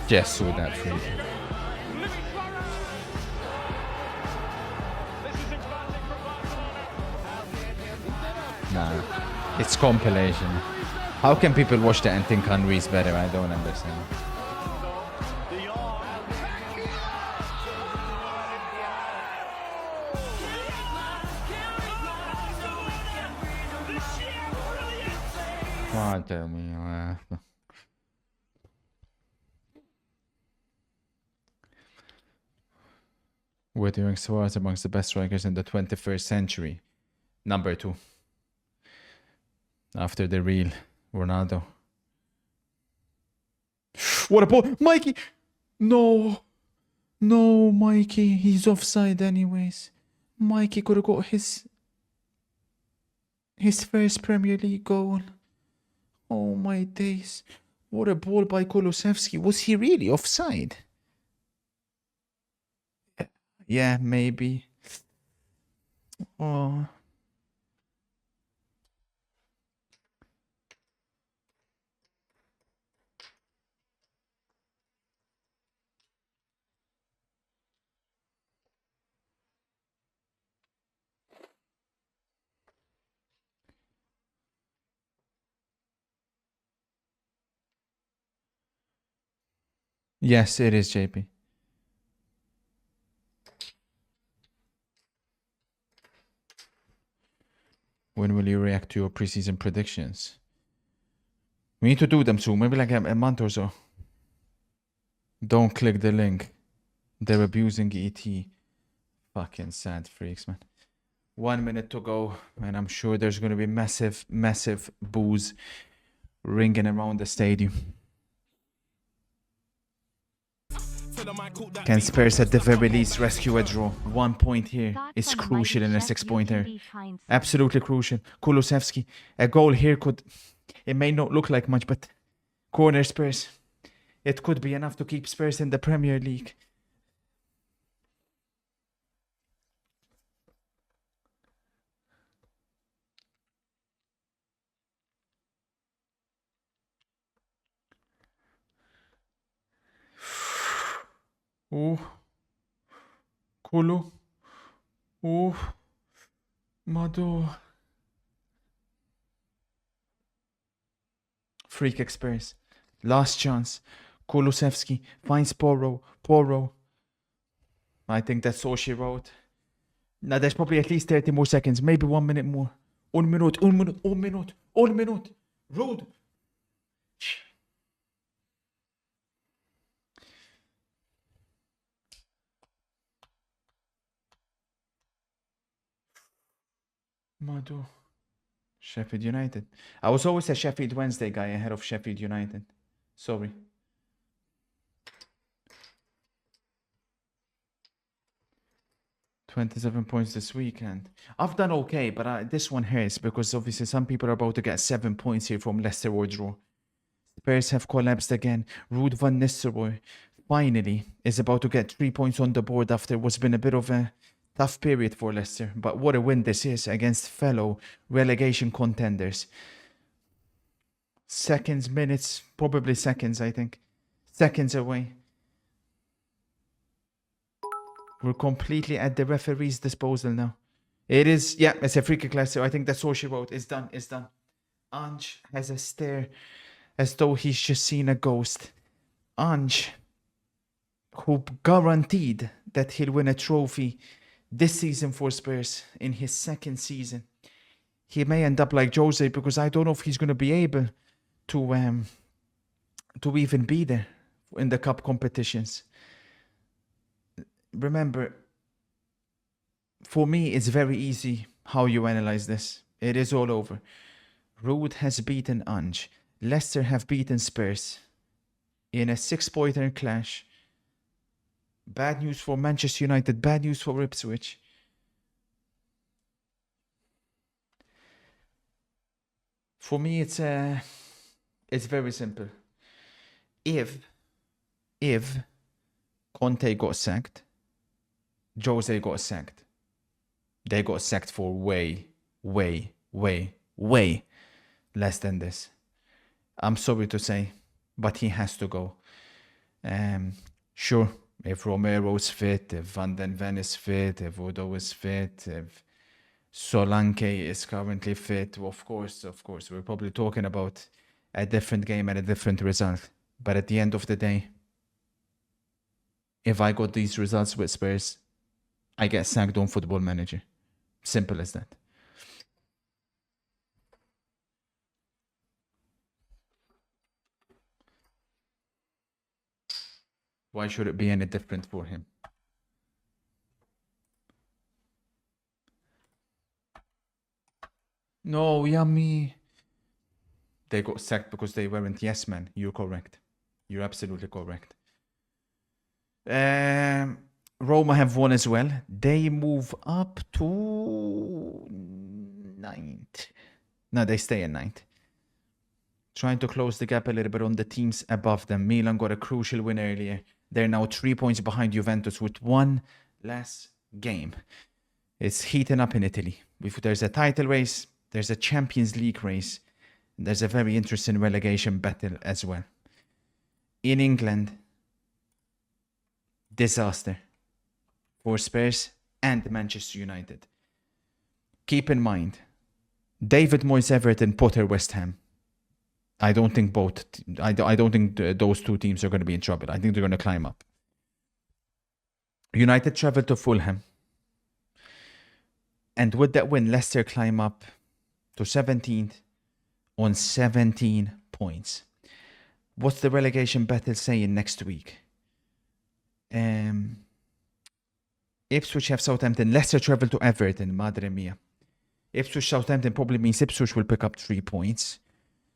Just saw that free. Nah, it's compilation. How can people watch that and think Henry's better? I don't understand. Can't tell me. Were doing Suarez amongst the best strikers in the 21st century? Number 2. After the real Ronaldo. What a ball! Mikey! No! No, Mikey. He's offside anyways. Mikey could have got his first Premier League goal. Oh my days. What a ball by Kulusevski. Was he really offside? Yeah, maybe. Oh. Yes, it is, JP. When will you react to your preseason predictions? We need to do them soon, maybe like a month or so. Don't click the link. They're abusing ET. Fucking sad freaks, man. 1 minute to go, and I'm sure there's going to be massive, massive boos ringing around the stadium. Can Spurs at the very least rescue a draw? 1 point here is crucial in a 6-pointer. Absolutely crucial. Kulusevski, a goal here could... It may not look like much, but corner Spurs. It could be enough to keep Spurs in the Premier League. Oh. Kulu. Oh. Mado. Free kick Spurs. Last chance. Kulusevski finds Porro. Porro. I think that's all she wrote. Now there's probably at least 30 more seconds. Maybe 1 minute more. 1 minute. 1 minute. 1 minute. 1 minute. Rude. Mado. Sheffield United. I was always a Sheffield Wednesday guy ahead of Sheffield United. Sorry. $27 points this weekend. I've done okay, but this one hurts because obviously some people are about to get 7 points here from Leicester or draw. Spurs have collapsed again. Ruud van Nistelrooy finally is about to get 3 points on the board after what's been a bit of a tough period for Leicester. But what a win this is against fellow relegation contenders. Seconds, minutes, probably seconds, I think. Seconds away. We're completely at the referee's disposal now. It is, yeah, it's a free kick, Leicester. I think that's all she wrote. It's done, it's done. Ange has a stare as though he's just seen a ghost. Ange, who guaranteed that he'll win a trophy this season for Spurs in his second season. He may end up like Jose because I don't know if he's going to be able to even be there in the cup competitions. Remember, for me, it's very easy how you analyze this. It is all over. Ruud has beaten Ange. Leicester have beaten Spurs in a 6-pointer clash. Bad news for Manchester United. Bad news for Ipswich. For me, it's very simple. If Conte got sacked, Jose got sacked. They got sacked for way less than this. I'm sorry to say, but he has to go. Sure, if Romero's fit, if Van den Ven is fit, if Udo is fit, if Solanke is currently fit, of course, we're probably talking about a different game and a different result. But at the end of the day, if I got these results with Spurs, I get sacked on Football Manager. Simple as that. Why should it be any different for him? No, yummy. They got sacked because they weren't yes men. You're correct. You're absolutely correct. Roma have won as well. They move up to 9th. No, they stay in 9th. Trying to close the gap a little bit on the teams above them. Milan got a crucial win earlier. They're now 3 points behind Juventus with one last game. It's heating up in Italy. If there's a title race, there's a Champions League race. There's a very interesting relegation battle as well. In England, disaster for Spurs and Manchester United. Keep in mind, David Moyes Everton, Potter West Ham. I don't think those two teams are going to be in trouble. I think they're going to climb up. United travel to Fulham. And with that win, Leicester climb up to 17th on 17 points. What's the relegation battle saying next week? Ipswich have Southampton. Leicester travel to Everton. Madre mia. Ipswich Southampton probably means Ipswich will pick up 3 points.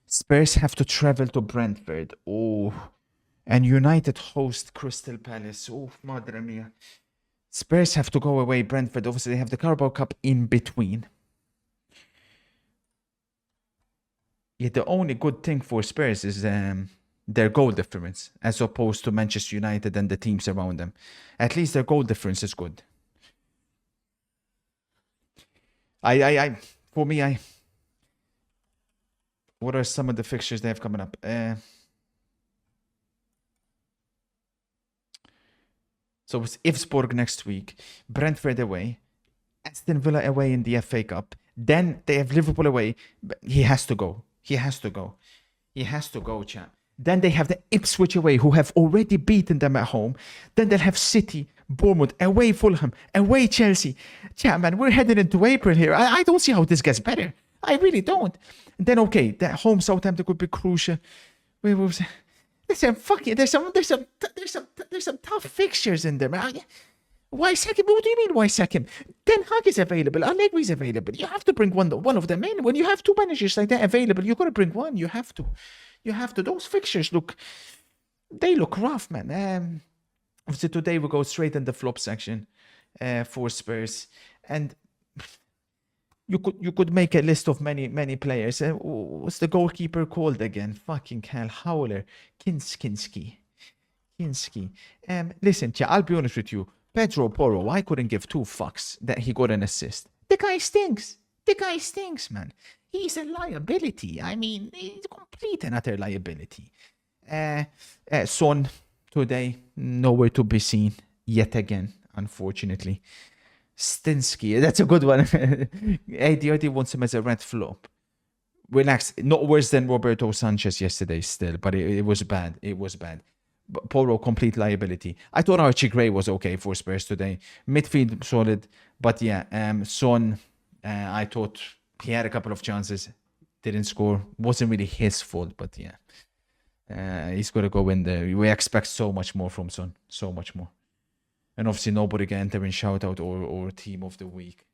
Spurs have to travel to Brentford. Oh. And United host Crystal Palace. Oh, madre mia. Spurs have to go away. Brentford, obviously, they have the Carabao Cup in between. Yeah, the only good thing for Spurs is their goal difference, as opposed to Manchester United and the teams around them. At least their goal difference is good. For me, what are some of the fixtures they have coming up? So it's Ipswich next week, Brentford away, Aston Villa away in the FA Cup. Then they have Liverpool away. He has to go. He has to go. He has to go, chap. Then they have the Ipswich away, who have already beaten them at home. Then they'll have City, Bournemouth, away Fulham, away Chelsea. Chap, man, we're heading into April here. I don't see how this gets better. I really don't. And then, okay, the home Southampton could be crucial. Listen, fuck it. There's some tough fixtures in there, man. Why sack him? What do you mean, why sack him? Ten Hag is available. Allegri's available. You have to bring one of them in. When you have 2 managers like that available, you've got to bring one. You have to. Those fixtures look rough, man. So today we go straight in the flop section for Spurs. And you could make a list of many players. What's the goalkeeper called again? Fucking hell, Howler, Kinski. Listen, I'll be honest with you. Pedro Porro, I couldn't give 2 fucks that he got an assist. The guy stinks. Man. He's a liability. I mean, he's a complete and utter liability. Son, today, nowhere to be seen yet again, unfortunately. Stinsky, that's a good one. ADRD wants him as a red flop. Relax, not worse than Roberto Sanchez yesterday still, but it was bad. But Poro, complete liability. I thought Archie Gray was okay for Spurs today. Midfield solid, but yeah, Son, I thought he had a couple of chances, didn't score. Wasn't really his fault, but yeah. He's got to go in there. We expect so much more from Son, so much more. And obviously nobody can enter in shoutout or team of the week.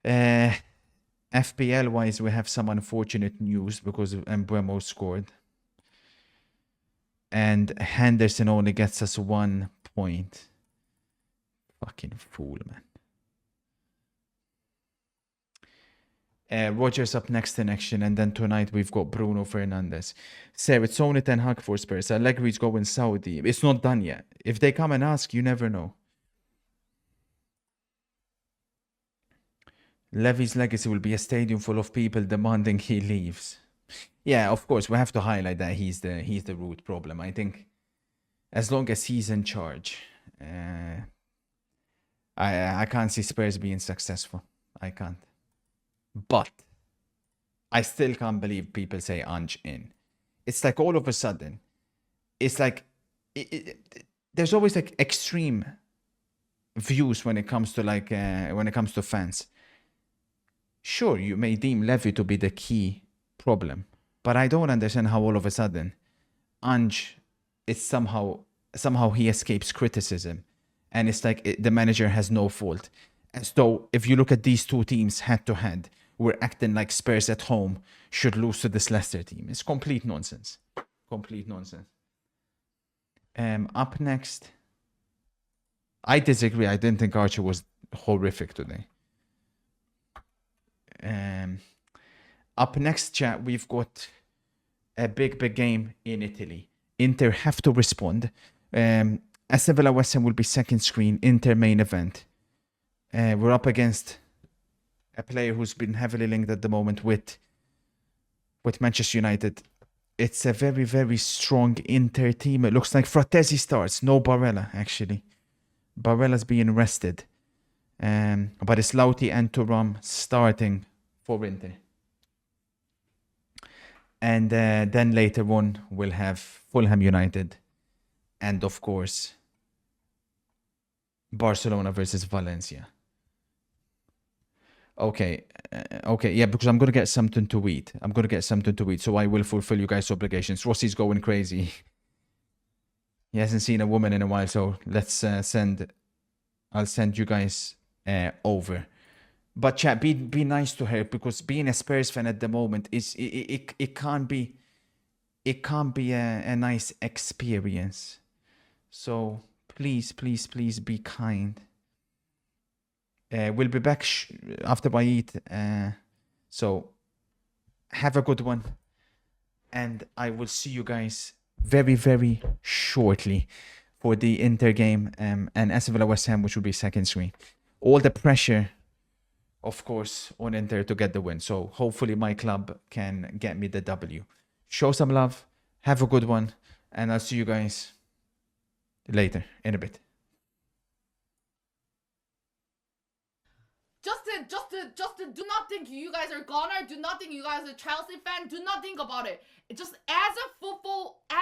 FPL wise, we have some unfortunate news because Mbeumo scored. And Henderson only gets us 1 point. Fucking fool, man. Rogers up next in action, and then tonight we've got Bruno Fernandes. Sir, it's only Ten Hag for Spurs. Allegri's going Saudi. It's not done yet. If they come and ask, you never know. Levy's legacy will be a stadium full of people demanding he leaves. Yeah, of course, we have to highlight that he's the root problem. I think as long as he's in charge, I can't see Spurs being successful. I can't. But I still can't believe people say Ange in. It's like all of a sudden, it's like there's always like extreme views when it comes to fans. Sure, you may deem Levy to be the key problem, but I don't understand how all of a sudden Ange is somehow he escapes criticism, and it's like the manager has no fault. As though if you look at these 2 teams head to head, we're acting like Spurs at home should lose to this Leicester team. It's complete nonsense. Up next, I disagree. I didn't think Archie was horrific today. Up next, chat, we've got a big game in Italy. Inter have to respond. Aston Villa West Ham will be second screen. Inter main event. We're up against a player who's been heavily linked at the moment with Manchester United. It's a very, very strong Inter team. It looks like Fratesi starts. No Barella, actually. Barella's being rested. But it's Lauti and Thuram starting for Inter. And then later on, we'll have Fulham United. And of course, Barcelona versus Valencia. Okay, yeah, because I'm going to get something to eat. So I will fulfill you guys' obligations. Rossi's going crazy. He hasn't seen a woman in a while, so let's I'll send you guys over. But chat, be nice to her, because being a Spurs fan at the moment is it can't be a nice experience. So please be kind. We'll be back after I eat. So have a good one, and I will see you guys very shortly for the Inter game and Aston Villa West Ham, which will be second screen. All the pressure, of course, on Inter to get the win. So hopefully my club can get me the W. Show some love. Have a good one, and I'll see you guys later in a bit. Justin, do not think you guys are goner. Do not think you guys are Chelsea fan. Do not think about it. Just as a football, as